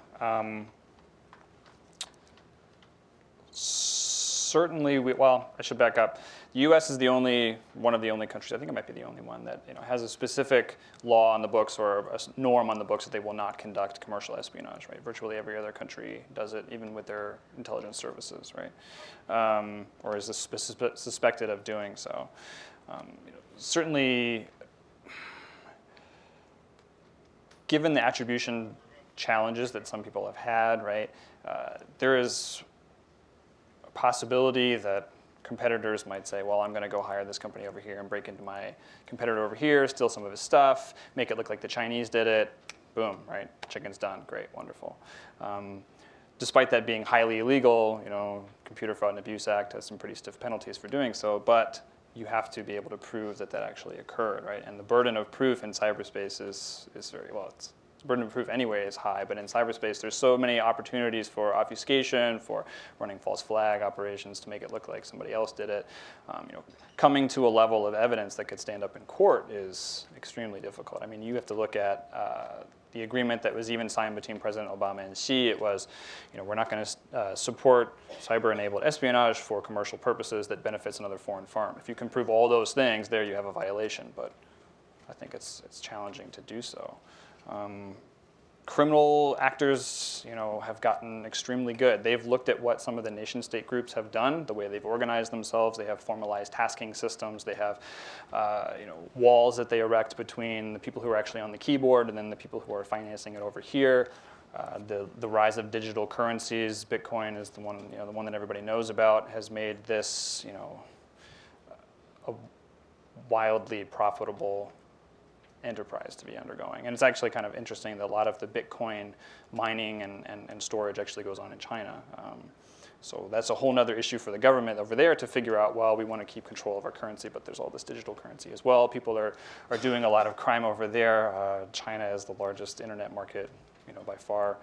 Certainly, well, I should back up. The U.S. is one of the only countries, I think it might be the only one, that has a specific law on the books or a norm on the books that they will not conduct commercial espionage, right? Virtually every other country does it, even with their intelligence services, right? Or is suspected of doing so. Certainly, given the attribution challenges that some people have had, right, there is a possibility that competitors might say, well, I'm going to go hire this company over here and break into my competitor over here, steal some of his stuff, make it look like the Chinese did it. Boom, right? Chicken's done. Great, wonderful. Despite that being highly illegal, Computer Fraud and Abuse Act has some pretty stiff penalties for doing so, but you have to be able to prove that that actually occurred, right? And the burden of proof in cyberspace is very, well, it's the burden of proof anyway is high, but in cyberspace there's so many opportunities for obfuscation, for running false flag operations to make it look like somebody else did it. Coming to a level of evidence that could stand up in court is extremely difficult. I mean, you have to look at the agreement that was even signed between President Obama and Xi. It was, we're not going to support cyber-enabled espionage for commercial purposes that benefits another foreign firm. If you can prove all those things, there you have a violation, but I think it's challenging to do so. Criminal actors, have gotten extremely good. They've looked at what some of the nation-state groups have done, the way they've organized themselves. They have formalized tasking systems. They have, walls that they erect between the people who are actually on the keyboard and then the people who are financing it over here. The rise of digital currencies, Bitcoin is the one that everybody knows about, has made this, a wildly profitable enterprise to be undergoing. And it's actually kind of interesting that a lot of the Bitcoin mining and storage actually goes on in China. So that's a whole nother issue for the government over there to figure out, well, we want to keep control of our currency, but there's all this digital currency as well. People are doing a lot of crime over there. China is the largest internet market, by far.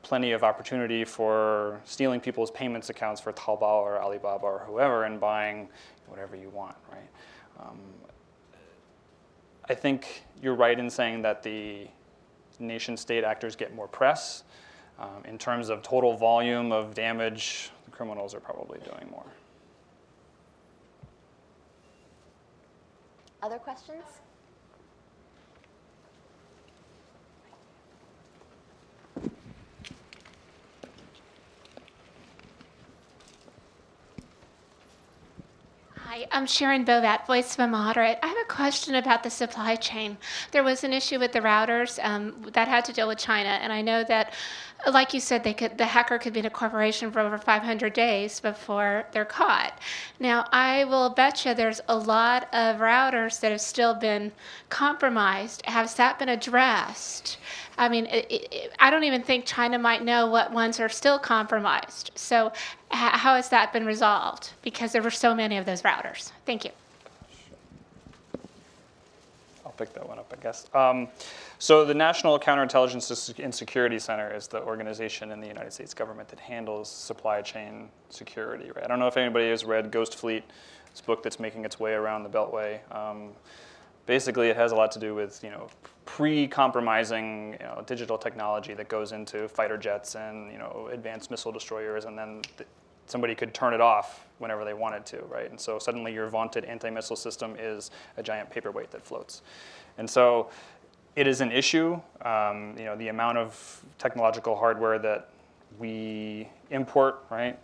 Plenty of opportunity for stealing people's payments accounts for Taobao or Alibaba or whoever and buying whatever you want, right? I think you're right in saying that the nation-state actors get more press. In terms of total volume of damage, the criminals are probably doing more. Other questions? Hi, I'm Sharon Bovat, Voice of a Moderate. I have a question about the supply chain. There was an issue with the routers that had to deal with China, and I know that, like you said, the hacker could be in a corporation for over 500 days before they're caught. Now, I will bet you there's a lot of routers that have still been compromised. Has that been addressed? I mean, I don't even think China might know what ones are still compromised. So how has that been resolved? Because there were so many of those routers. Thank you. I'll pick that one up, I guess. So the National Counterintelligence and Security Center is the organization in the United States government that handles supply chain security. Right? I don't know if anybody has read Ghost Fleet, this book that's making its way around the Beltway. Basically, it has a lot to do with pre-compromising digital technology that goes into fighter jets and advanced missile destroyers, and then somebody could turn it off whenever they wanted to, right? And so suddenly your vaunted anti-missile system is a giant paperweight that floats. And so it is an issue. The amount of technological hardware that we import, right,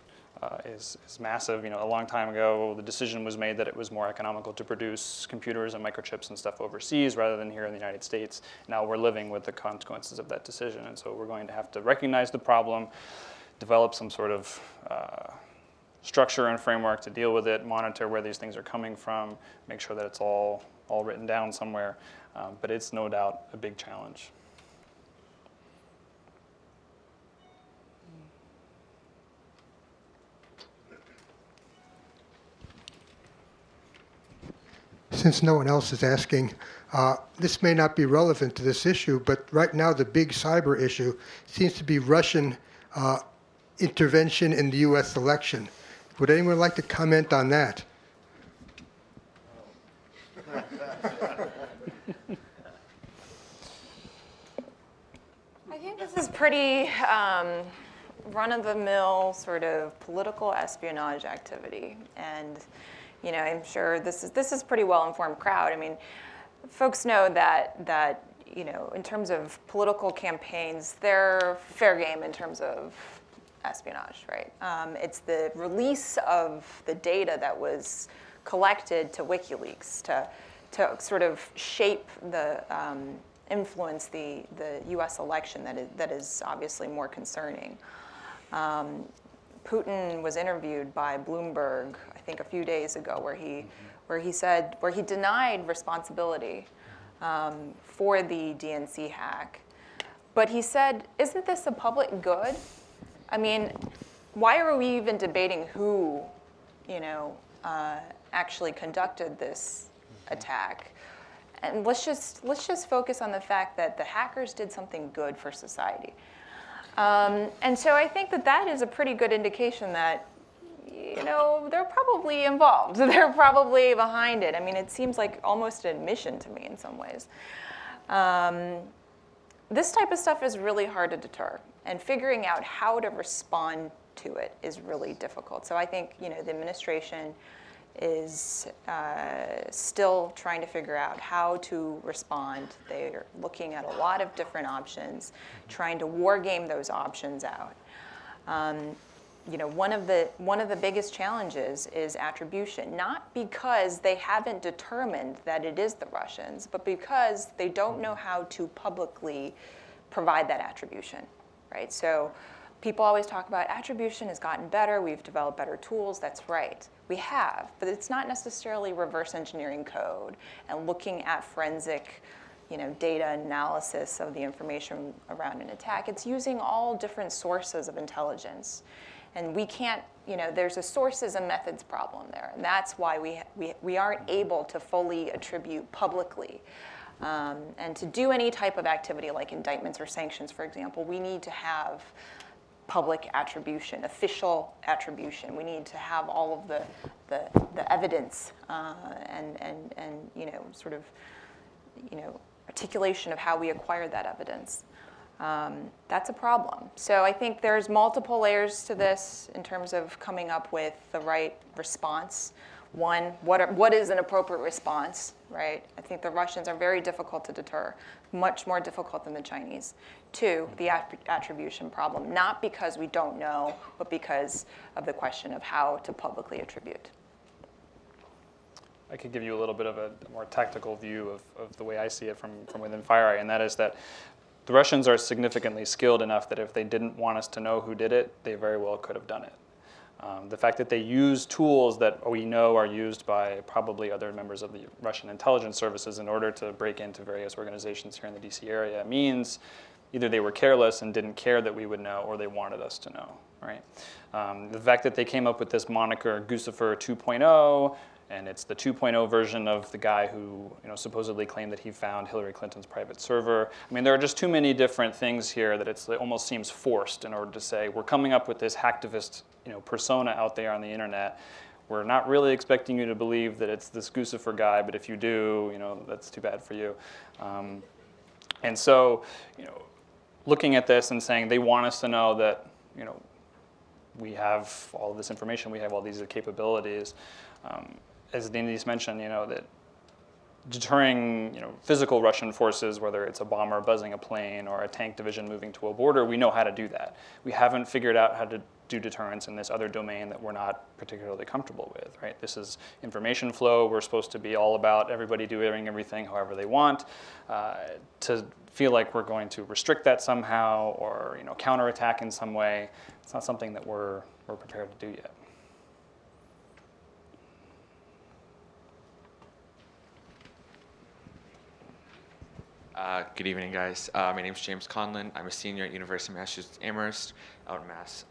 is massive. A long time ago, the decision was made that it was more economical to produce computers and microchips and stuff overseas rather than here in the United States. Now we're living with the consequences of that decision, and so we're going to have to recognize the problem, develop some sort of structure and framework to deal with it, monitor where these things are coming from, make sure that it's all written down somewhere. But it's no doubt a big challenge. Since no one else is asking, this may not be relevant to this issue, but right now the big cyber issue seems to be Russian intervention in the U.S. election. Would anyone like to comment on that? I think this is pretty run-of-the-mill sort of political espionage activity, and I'm sure this is pretty well-informed crowd. I mean, folks know that in terms of political campaigns, they're fair game in terms of espionage, right? It's the release of the data that was collected to WikiLeaks to sort of shape the influence the U.S. election that is obviously more concerning. Putin was interviewed by Bloomberg, I think a few days ago, where he denied responsibility for the DNC hack, but he said, "Isn't this a public good? I mean, why are we even debating who, actually conducted this attack? And let's just focus on the fact that the hackers did something good for society." And so I think that is a pretty good indication that, they're probably involved. They're probably behind it. I mean, it seems like almost an admission to me in some ways. This type of stuff is really hard to deter, and figuring out how to respond to it is really difficult. So I think, the administration is still trying to figure out how to respond. They're looking at a lot of different options, trying to war game those options out. One of the biggest challenges is attribution, not because they haven't determined that it is the Russians, but because they don't know how to publicly provide that attribution, right? So people always talk about attribution has gotten better, we've developed better tools. That's right, we have, but it's not necessarily reverse engineering code and looking at forensic data analysis of the information around an attack. It's using all different sources of intelligence. And we can't, there's a sources and methods problem there. And that's why we aren't able to fully attribute publicly. And to do any type of activity like indictments or sanctions, for example, we need to have public attribution, official attribution. We need to have all of the evidence and sort of articulation of how we acquire that evidence. That's a problem. So I think there's multiple layers to this in terms of coming up with the right response. One, what is an appropriate response, right? I think the Russians are very difficult to deter, much more difficult than the Chinese. Two, the attribution problem, not because we don't know, but because of the question of how to publicly attribute. I could give you a little bit of a more tactical view of the way I see it from within FireEye, and that is that the Russians are significantly skilled enough that if they didn't want us to know who did it, they very well could have done it. The fact that they use tools that we know are used by probably other members of the Russian intelligence services in order to break into various organizations here in the DC area means either they were careless and didn't care that we would know, or they wanted us to know, right? The fact that they came up with this moniker Guccifer 2.0, and it's the 2.0 version of the guy who supposedly claimed that he found Hillary Clinton's private server. I mean, there are just too many different things here that it almost seems forced in order to say, we're coming up with this hacktivist persona out there on the internet. We're not really expecting you to believe that it's this Guccifer guy, but if you do, that's too bad for you. And so, looking at this and saying they want us to know that, we have all of this information, we have all these capabilities. As Denise mentioned, that deterring, physical Russian forces, whether it's a bomber buzzing a plane or a tank division moving to a border, we know how to do that. We haven't figured out how to do deterrence in this other domain that we're not particularly comfortable with, right? This is information flow. We're supposed to be all about everybody doing everything however they want. To feel like we're going to restrict that somehow or counterattack in some way, it's not something that we're prepared to do yet. Good evening, guys. My name is James Conlon. I'm a senior at University of Massachusetts Amherst, out in Mass.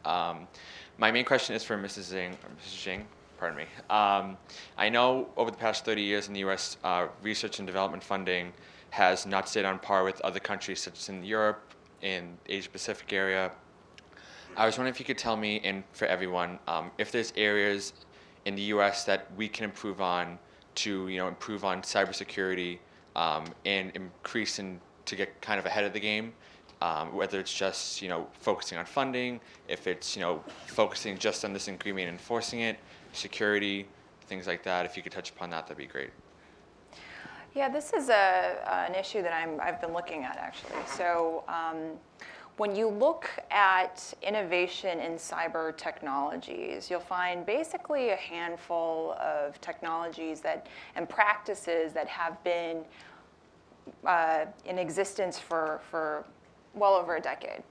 My main question is for Mrs. Zhang. Pardon me. I know over the past 30 years in the U.S., research and development funding has not stayed on par with other countries, such as in Europe, in the Asia-Pacific area. I was wondering if you could tell me, and for everyone, if there's areas in the U.S. that we can improve on to, improve on cybersecurity. And increase to get kind of ahead of the game, whether it's just focusing on funding, if it's focusing just on this agreement and enforcing it, security, things like that. If you could touch upon that, that'd be great. Yeah, this is an issue that I've been looking at actually. So when you look at innovation in cyber technologies, you'll find basically a handful of technologies and practices that have been in existence for well over a decade.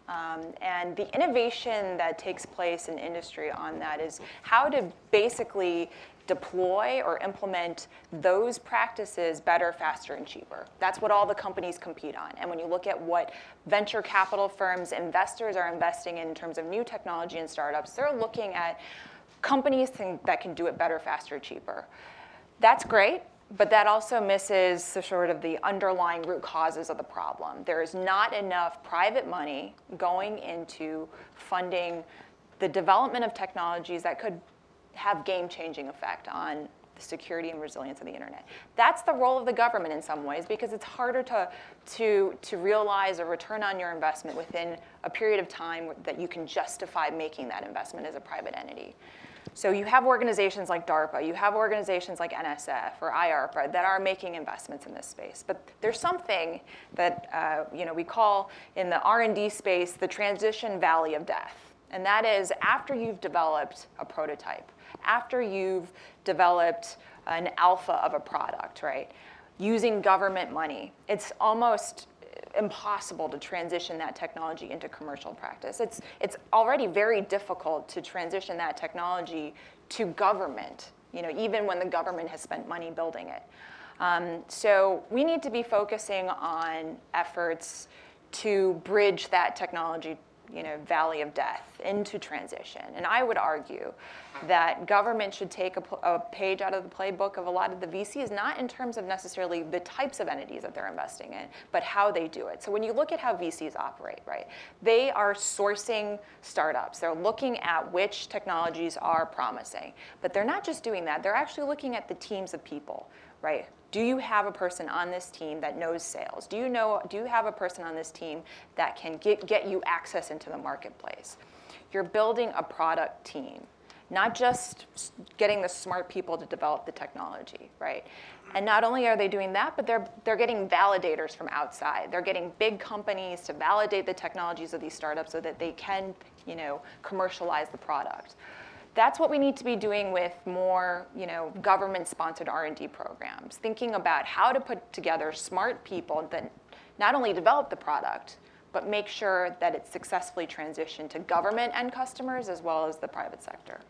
And the innovation that takes place in industry on that is how to basically deploy or implement those practices better, faster, and cheaper. That's what all the companies compete on. And when you look at what venture capital firms, investors are investing in terms of new technology and startups, they're looking at companies that can do it better, faster, cheaper. That's great, but that also misses the underlying root causes of the problem. There is not enough private money going into funding the development of technologies that could have game-changing effect on the security and resilience of the internet. That's the role of the government in some ways, because it's harder to realize a return on your investment within a period of time that you can justify making that investment as a private entity. So you have organizations like DARPA, you have organizations like NSF or IARPA that are making investments in this space. But there's something that we call in the R&D space the transition valley of death. And that is after you've developed a prototype, after you've developed an alpha of a product, right? Using government money, it's almost impossible to transition that technology into commercial practice. It's already very difficult to transition that technology to government, even when the government has spent money building it. So we need to be focusing on efforts to bridge that technology valley of death into transition. And I would argue that government should take a page out of the playbook of a lot of the VCs, not in terms of necessarily the types of entities that they're investing in, but how they do it. So when you look at how VCs operate, right, they are sourcing startups. They're looking at which technologies are promising. But they're not just doing that. They're actually looking at the teams of people, right? Do you have a person on this team that knows sales? Do you have a person on this team that can get you access into the marketplace? You're building a product team, not just getting the smart people to develop the technology, right? And not only are they doing that, but they're getting validators from outside. They're getting big companies to validate the technologies of these startups so that they can, commercialize the product. That's what we need to be doing with more, government-sponsored R&D programs, thinking about how to put together smart people that not only develop the product, but make sure that it's successfully transitioned to government and customers as well as the private sector.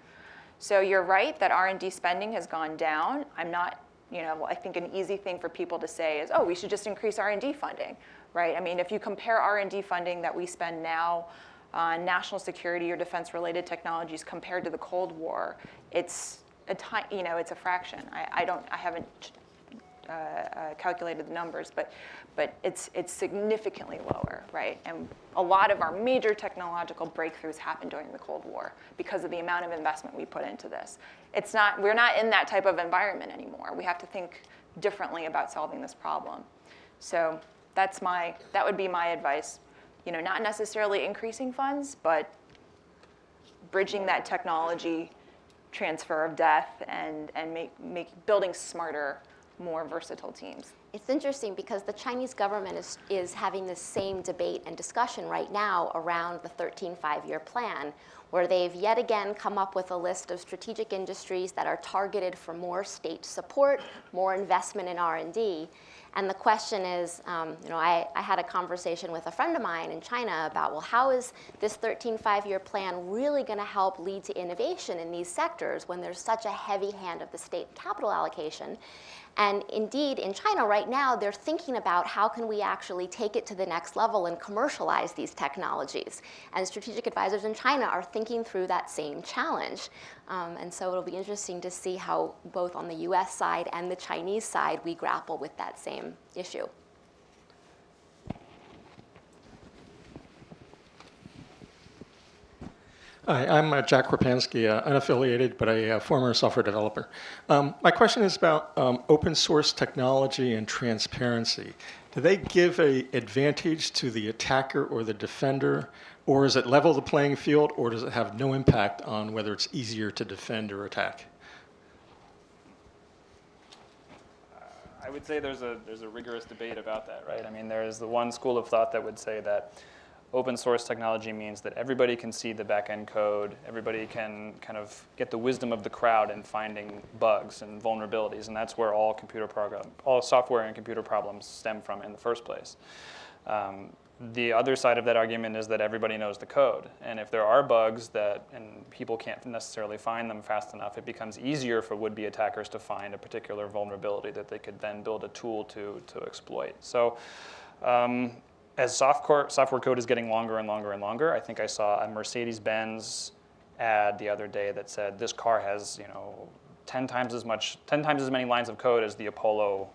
So you're right that R&D spending has gone down. I'm not, I think an easy thing for people to say is, oh, we should just increase R&D funding, right? I mean, if you compare R&D funding that we spend now on national security or defense-related technologies compared to the Cold War, it's a fraction. I haven't calculated the numbers, but it's significantly lower, right? And a lot of our major technological breakthroughs happened during the Cold War because of the amount of investment we put into this. We're not in that type of environment anymore. We have to think differently about solving this problem. So that would be my advice. Not necessarily increasing funds, but bridging that technology transfer of death and building smarter, more versatile teams. It's interesting because the Chinese government is having this same debate and discussion right now around the 13 five-year plan, where they've yet again come up with a list of strategic industries that are targeted for more state support, more investment in R&D. And the question is, I had a conversation with a friend of mine in China about, well, how is this 13 five-year plan really going to help lead to innovation in these sectors when there's such a heavy hand of the state capital allocation? And indeed, in China right now, they're thinking about how can we actually take it to the next level and commercialize these technologies. And strategic advisors in China are thinking through that same challenge. And so it'll be interesting to see how both on the US side and the Chinese side we grapple with that same issue. Hi, I'm Jack Krapansky, unaffiliated, but a former software developer. My question is about open source technology and transparency. Do they give an advantage to the attacker or the defender, or does it level the playing field, or does it have no impact on whether it's easier to defend or attack? I would say there's a rigorous debate about that, right? I mean, there's the one school of thought that would say that open source technology means that everybody can see the back-end code, everybody can kind of get the wisdom of the crowd in finding bugs and vulnerabilities, and that's where all software and computer problems stem from in the first place. The other side of that argument is that everybody knows the code, and if there are bugs and people can't necessarily find them fast enough, it becomes easier for would-be attackers to find a particular vulnerability that they could then build a tool to exploit. So. As software code is getting longer and longer and longer, I think I saw a Mercedes-Benz ad the other day that said this car has 10 times as many lines of code as the Apollo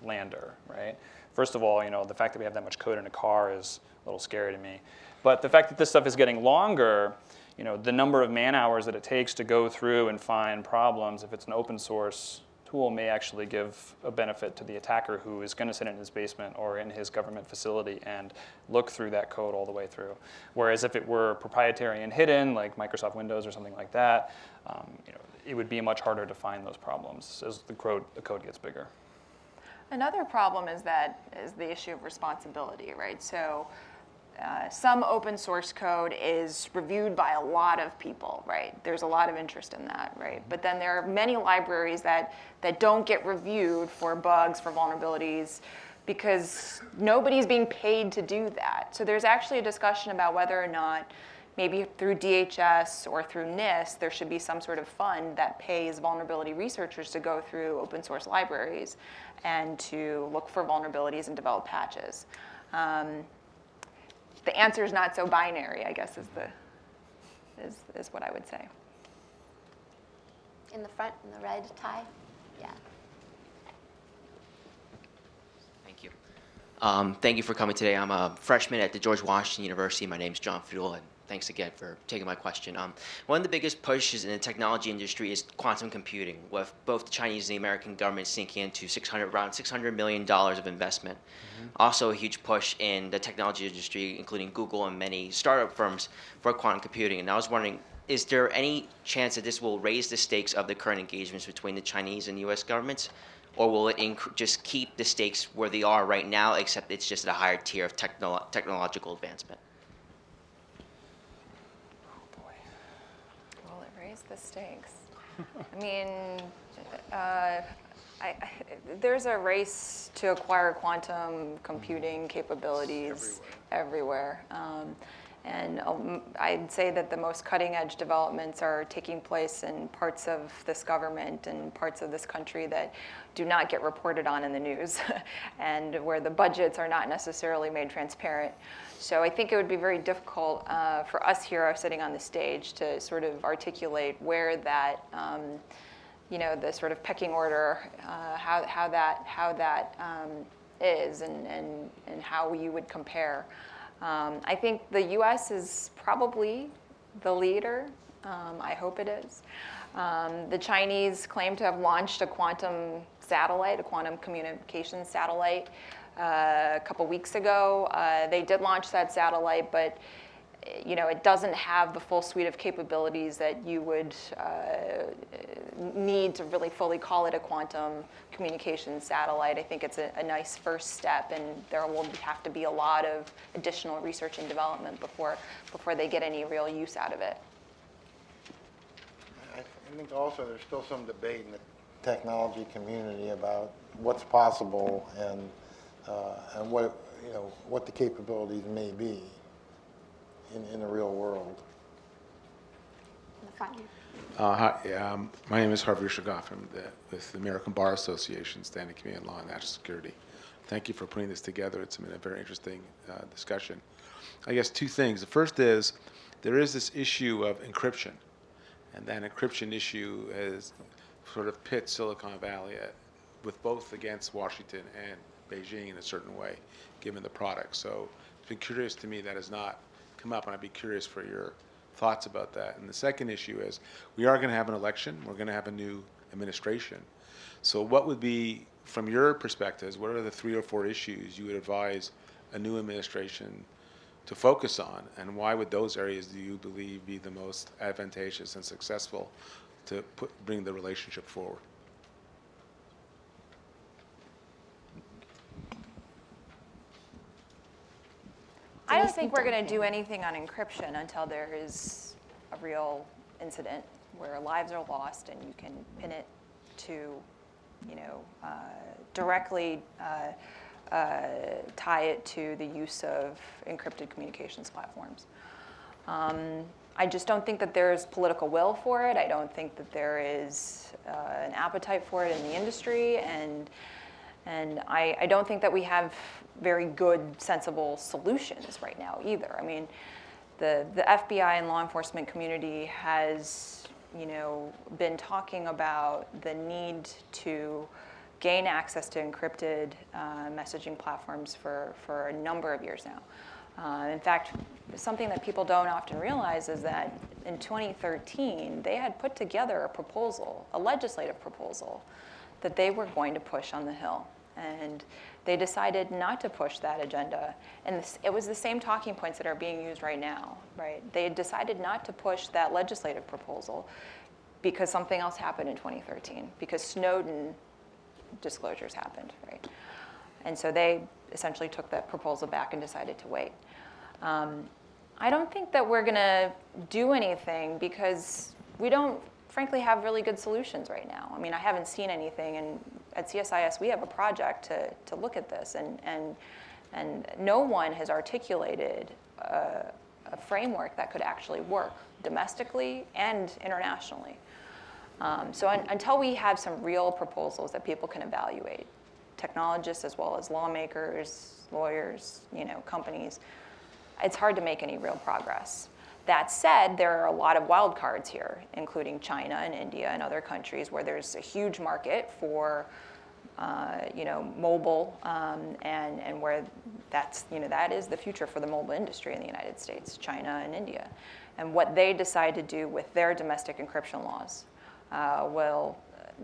lander, right? First of all, the fact that we have that much code in a car is a little scary to me. But the fact that this stuff is getting longer, the number of man hours that it takes to go through and find problems, if it's an open source tool, may actually give a benefit to the attacker who is going to sit in his basement or in his government facility and look through that code all the way through. Whereas if it were proprietary and hidden, like Microsoft Windows or something like that, it would be much harder to find those problems as the code gets bigger. Another problem is the issue of responsibility, right? So some open source code is reviewed by a lot of people, right? There's a lot of interest in that, right? But then there are many libraries that don't get reviewed for bugs, for vulnerabilities, because nobody's being paid to do that. So there's actually a discussion about whether or not maybe through DHS or through NIST, there should be some sort of fund that pays vulnerability researchers to go through open source libraries and to look for vulnerabilities and develop patches. The answer is not so binary, I guess, is what I would say. In the front, in the red tie? Yeah. Thank you. Thank you for coming today. I'm a freshman at the George Washington University. My name's John Fidel, and thanks again for taking my question. One of the biggest pushes in the technology industry is quantum computing, with both the Chinese and the American government sinking into around $600 million of investment. Mm-hmm. Also a huge push in the technology industry, including Google and many startup firms for quantum computing. And I was wondering, is there any chance that this will raise the stakes of the current engagements between the Chinese and U.S. governments? Or will it just keep the stakes where they are right now, except it's just at a higher tier of technological advancement? Will it raise the stakes? I mean, there's a race to acquire quantum computing capabilities everywhere. And I'd say that the most cutting edge developments are taking place in parts of this government and parts of this country that do not get reported on in the news and where the budgets are not necessarily made transparent. So I think it would be very difficult for us here sitting on the stage to sort of articulate where that, the sort of pecking order, how that is and how you would compare. I think the U.S. is probably the leader. I hope it is. The Chinese claim to have launched a quantum satellite, a quantum communications satellite. a couple weeks ago. They did launch that satellite, but it doesn't have the full suite of capabilities that you would need to really fully call it a quantum communications satellite. I think it's a nice first step, and there will have to be a lot of additional research and development before they get any real use out of it. I think also there's still some debate in the technology community about what's possible and what the capabilities may be in the real world. In the front here. Hi, my name is Harvey Shagoff. I'm with the American Bar Association, Standing Committee on Law and National Security. Thank you for putting this together. It's been a very interesting discussion. I guess two things. The first is there is this issue of encryption, and that encryption issue has sort of pit Silicon Valley with both against Washington and Beijing in a certain way, given the product. So it's been curious to me that has not come up, and I'd be curious for your thoughts about that. And the second issue is we are going to have an election. We're going to have a new administration. So what would be, from your perspectives, what are the 3 or 4 issues you would advise a new administration to focus on, and why would those areas, do you believe, be the most advantageous and successful to bring the relationship forward? I don't think we're going to do anything on encryption until there is a real incident where lives are lost and you can pin it to, directly tie it to the use of encrypted communications platforms. I just don't think that there's political will for it. I don't think that there is an appetite for it in the industry, and I don't think that we have very good, sensible solutions right now either. I mean, the FBI and law enforcement community has, been talking about the need to gain access to encrypted messaging platforms for a number of years now. In fact, something that people don't often realize is that in 2013, they had put together a proposal, a legislative proposal, that they were going to push on the Hill. And they decided not to push that agenda. And it was the same talking points that are being used right now, right? They had decided not to push that legislative proposal because something else happened in 2013, because Snowden disclosures happened, right? And so they essentially took that proposal back and decided to wait. I don't think that we're gonna do anything because we don't, frankly, have really good solutions right now. I mean, I haven't seen anything, and at CSIS we have a project to look at this, and no one has articulated a framework that could actually work domestically and internationally. So until we have some real proposals that people can evaluate, technologists as well as lawmakers, lawyers, companies, it's hard to make any real progress. That said, there are a lot of wild cards here, including China and India and other countries where there's a huge market for mobile, and where that is the future for the mobile industry in the United States, China and India. And what they decide to do with their domestic encryption laws will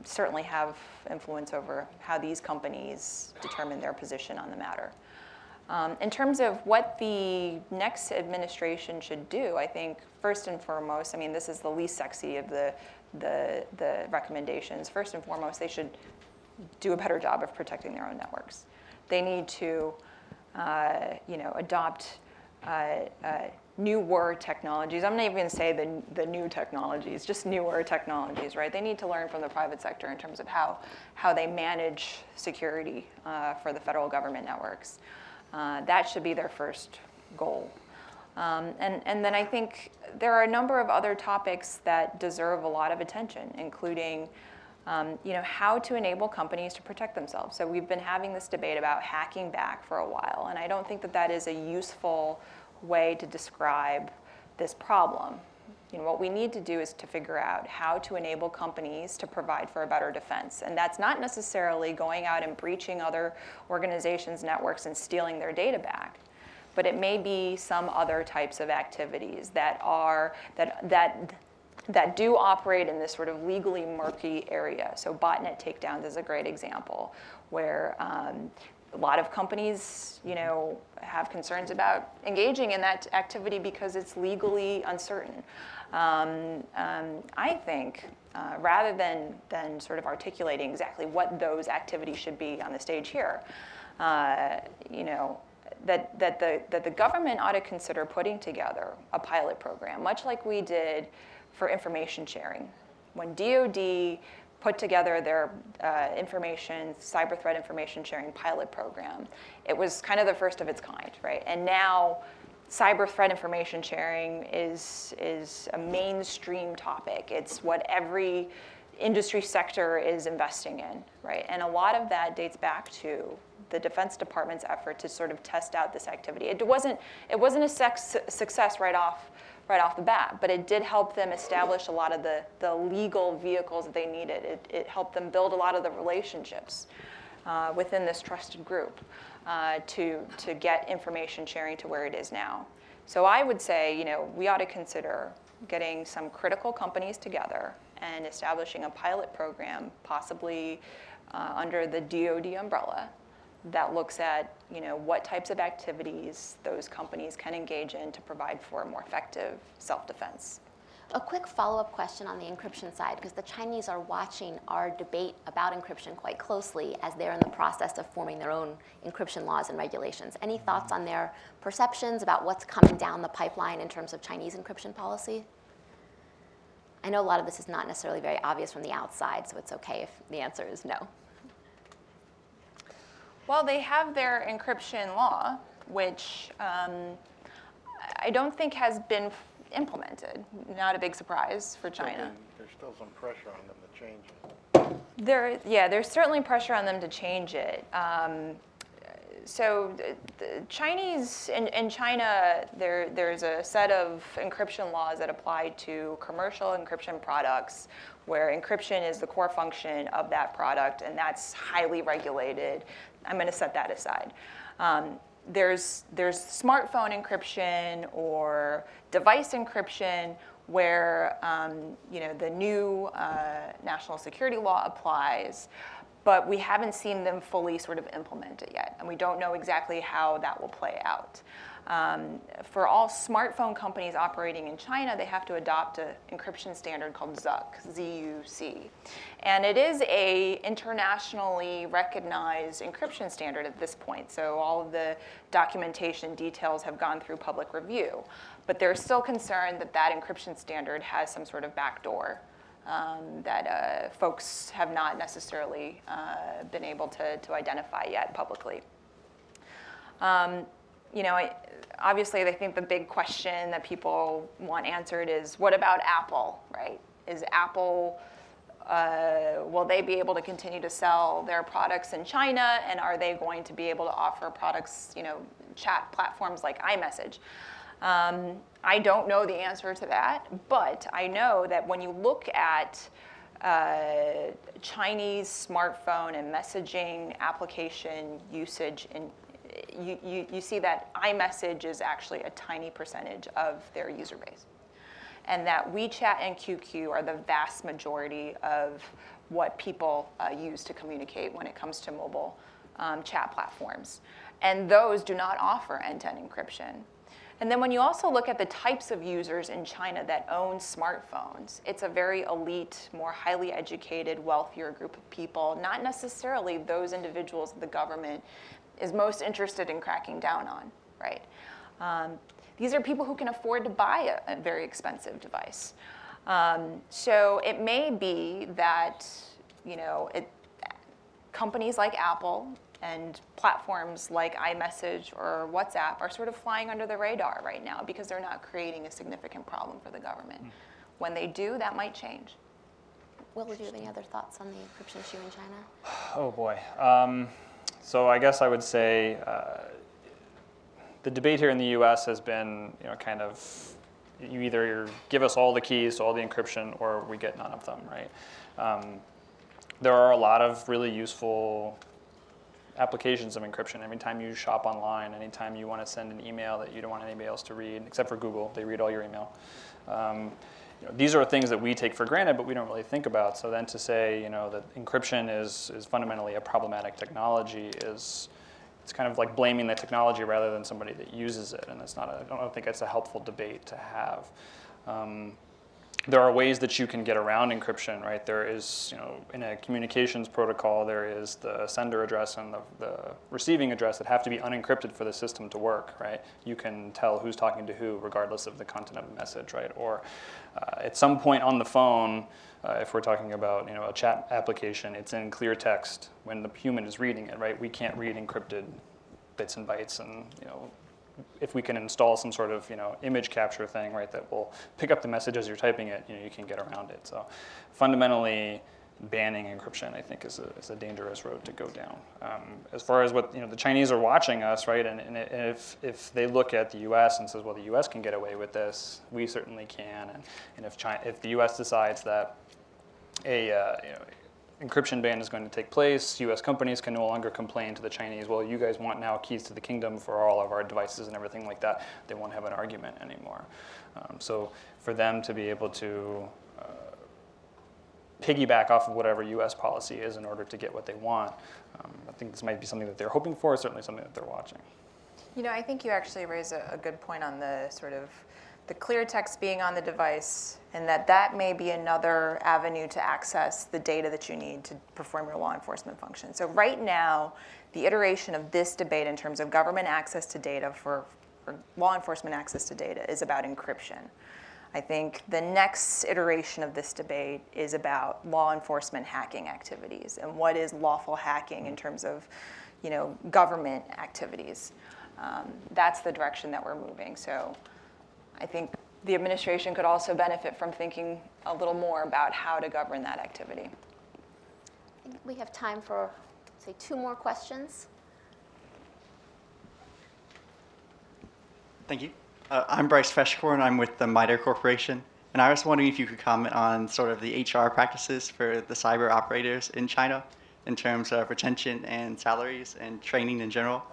certainly have influence over how these companies determine their position on the matter. In terms of what the next administration should do, I think first and foremost, I mean, this is the least sexy of the recommendations. First and foremost, they should do a better job of protecting their own networks. They need to, adopt newer technologies. I'm not even going to say the new technologies, just newer technologies, right? They need to learn from the private sector in terms of how they manage security for the federal government networks. That should be their first goal. And then I think there are a number of other topics that deserve a lot of attention, including how to enable companies to protect themselves. So we've been having this debate about hacking back for a while, and I don't think that that is a useful way to describe this problem. What we need to do is to figure out how to enable companies to provide for a better defense. And that's not necessarily going out and breaching other organizations' networks and stealing their data back, but it may be some other types of activities that do operate in this sort of legally murky area. So botnet takedowns is a great example, where a lot of companies, have concerns about engaging in that activity because it's legally uncertain. I think rather than sort of articulating exactly what those activities should be on the stage here, that the government ought to consider putting together a pilot program, much like we did for information sharing. When DoD put together their cyber threat information sharing pilot program, it was kind of the first of its kind, right? And now cyber threat information sharing is a mainstream topic. It's what every industry sector is investing in, right? And a lot of that dates back to the Defense Department's effort to sort of test out this activity. It wasn't a success right off the bat, but it did help them establish a lot of the legal vehicles that they needed. It helped them build a lot of the relationships within this trusted group to get information sharing to where it is now. So I would say, we ought to consider getting some critical companies together and establishing a pilot program, possibly under the DoD umbrella, that looks at what types of activities those companies can engage in to provide for a more effective self-defense. A quick follow-up question on the encryption side, because the Chinese are watching our debate about encryption quite closely as they're in the process of forming their own encryption laws and regulations. Any thoughts on their perceptions about what's coming down the pipeline in terms of Chinese encryption policy? I know a lot of this is not necessarily very obvious from the outside, so it's okay if the answer is no. Well, they have their encryption law, which I don't think has been implemented. Not a big surprise for China. There's still some pressure on them to change it. There's certainly pressure on them to change it. So the Chinese, in China, there's a set of encryption laws that apply to commercial encryption products where encryption is the core function of that product, and that's highly regulated. I'm going to set that aside. There's smartphone encryption or device encryption where the new national security law applies, but we haven't seen them fully sort of implement it yet, and we don't know exactly how that will play out. For all smartphone companies operating in China, they have to adopt an encryption standard called ZUC, Z-U-C. And it is a internationally recognized encryption standard at this point, so all of the documentation details have gone through public review. But they're still concerned that that encryption standard has some sort of backdoor that folks have not necessarily been able to identify yet publicly. Obviously, I think the big question that people want answered is, what about Apple, right? Is Apple, will they be able to continue to sell their products in China, and are they going to be able to offer products, chat platforms like iMessage? I don't know the answer to that, but I know that when you look at Chinese smartphone and messaging application usage, you see that iMessage is actually a tiny percentage of their user base, and that WeChat and QQ are the vast majority of what people use to communicate when it comes to mobile chat platforms. And those do not offer end-to-end encryption. And then when you also look at the types of users in China that own smartphones, it's a very elite, more highly educated, wealthier group of people, not necessarily those individuals that the government is most interested in cracking down on, right? These are people who can afford to buy a very expensive device. So it may be that, companies like Apple and platforms like iMessage or WhatsApp are sort of flying under the radar right now because they're not creating a significant problem for the government. When they do, that might change. Will, do you have any other thoughts on the encryption issue in China? Oh boy. So I guess I would say the debate here in the U.S. has been, kind of, you either give us all the keys to all the encryption or we get none of them, right? There are a lot of really useful applications of encryption. Anytime you shop online, anytime you want to send an email that you don't want anybody else to read, except for Google, they read all your email. These are things that we take for granted, but we don't really think about. So then to say, that encryption is fundamentally a problematic technology is it's kind of like blaming the technology rather than somebody that uses it, and I don't think it's a helpful debate to have. There are ways that you can get around encryption, right? There is, in a communications protocol, there is the sender address and the receiving address that have to be unencrypted for the system to work, right? You can tell who's talking to who regardless of the content of the message, right? Or at some point on the phone, if we're talking about, a chat application, it's in clear text when the human is reading it, right? We can't read encrypted bits and bytes, and, if we can install some sort of image capture thing, right, that will pick up the message as you're typing it, you can get around it. So fundamentally, banning encryption, I think, is a dangerous road to go down. As far as what the Chinese are watching us, right, and if they look at the U.S. and says, well, the U.S. can get away with this, we certainly can, and if the U.S. decides that encryption ban is going to take place, U.S. companies can no longer complain to the Chinese, well, you guys want now keys to the kingdom for all of our devices and everything like that. They won't have an argument anymore. So for them to be able to piggyback off of whatever U.S. policy is in order to get what they want, I think this might be something that they're hoping for, certainly something that they're watching. I think you actually raise a good point on the sort of the clear text being on the device, and that may be another avenue to access the data that you need to perform your law enforcement function. So right now, the iteration of this debate in terms of government access to data for law enforcement access to data is about encryption. I think the next iteration of this debate is about law enforcement hacking activities and what is lawful hacking in terms of, government activities. That's the direction that we're moving. So I think the administration could also benefit from thinking a little more about how to govern that activity. I think we have time for, say, 2 more questions. Thank you. I'm Bryce Feschkorn. I'm with the MITRE Corporation. And I was wondering if you could comment on sort of the HR practices for the cyber operators in China in terms of retention and salaries and training in general.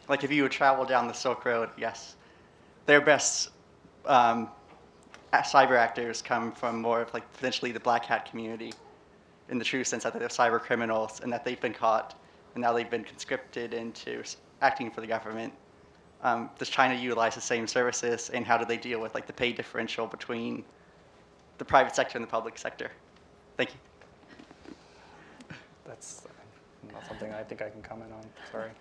Like if you would travel down the Silk Road, yes, their best cyber actors come from more of like potentially the black hat community in the true sense that they're cyber criminals and that they've been caught and now they've been conscripted into acting for the government. Does China utilize the same services, and how do they deal with like the pay differential between the private sector and the public sector? Thank you. That's not something I think I can comment on, sorry.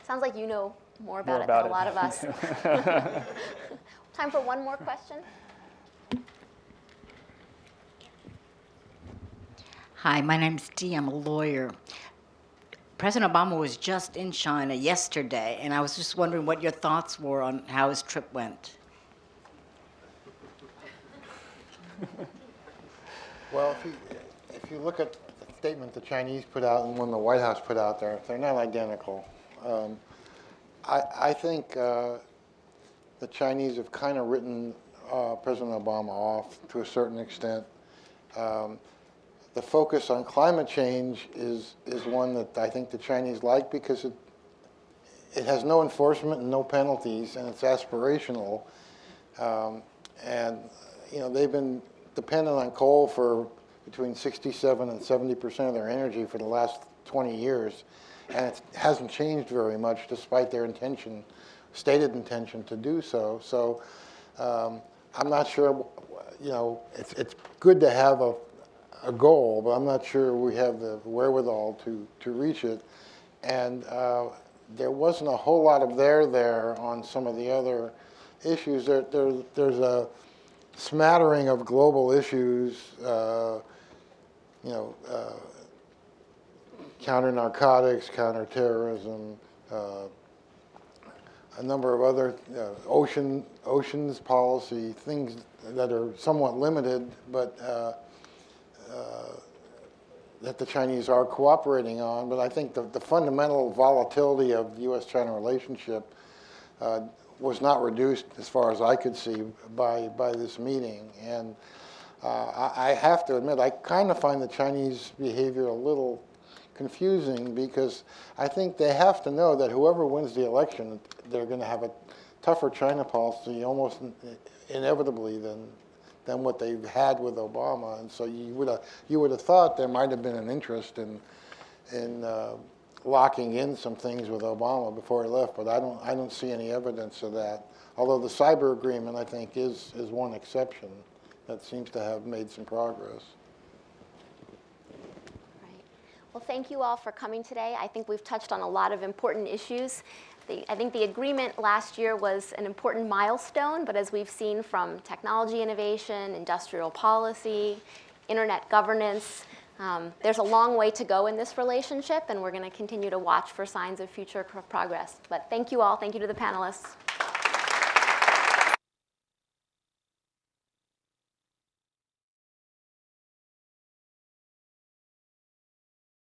Sounds like you know more about it than a lot of us. Time for one more question. Hi, my name's Dee. I'm a lawyer. President Obama was just in China yesterday, and I was just wondering what your thoughts were on how his trip went. Well, if you look at the statement the Chinese put out and one the White House put out there, they're not identical. I think the Chinese have kind of written President Obama off to a certain extent. The focus on climate change is one that I think the Chinese like because it has no enforcement and no penalties, and it's aspirational. And they've been dependent on coal for between 67 and 70% of their energy for the last 20 years, and it hasn't changed very much despite their stated intention to do so. So I'm not sure, it's good to have a goal, but I'm not sure we have the wherewithal to reach it. And there wasn't a whole lot of there on some of the other issues. There's a smattering of global issues, counter-narcotics, counter-terrorism, a number of other oceans policy, things that are somewhat limited, but that the Chinese are cooperating on. But I think the fundamental volatility of the U.S.-China relationship was not reduced, as far as I could see, by this meeting. And I have to admit, I kind of find the Chinese behavior a little confusing, because I think they have to know that whoever wins the election, they're going to have a tougher China policy almost inevitably than what they've had with Obama. And so you would have thought there might have been an interest in locking in some things with Obama before he left, but I don't see any evidence of that. Although the cyber agreement, I think, is one exception that seems to have made some progress. Right. Well, thank you all for coming today. I think we've touched on a lot of important issues. I think the agreement last year was an important milestone, but as we've seen from technology innovation, industrial policy, internet governance, there's a long way to go in this relationship, and we're going to continue to watch for signs of future progress. But thank you all. Thank you to the panelists.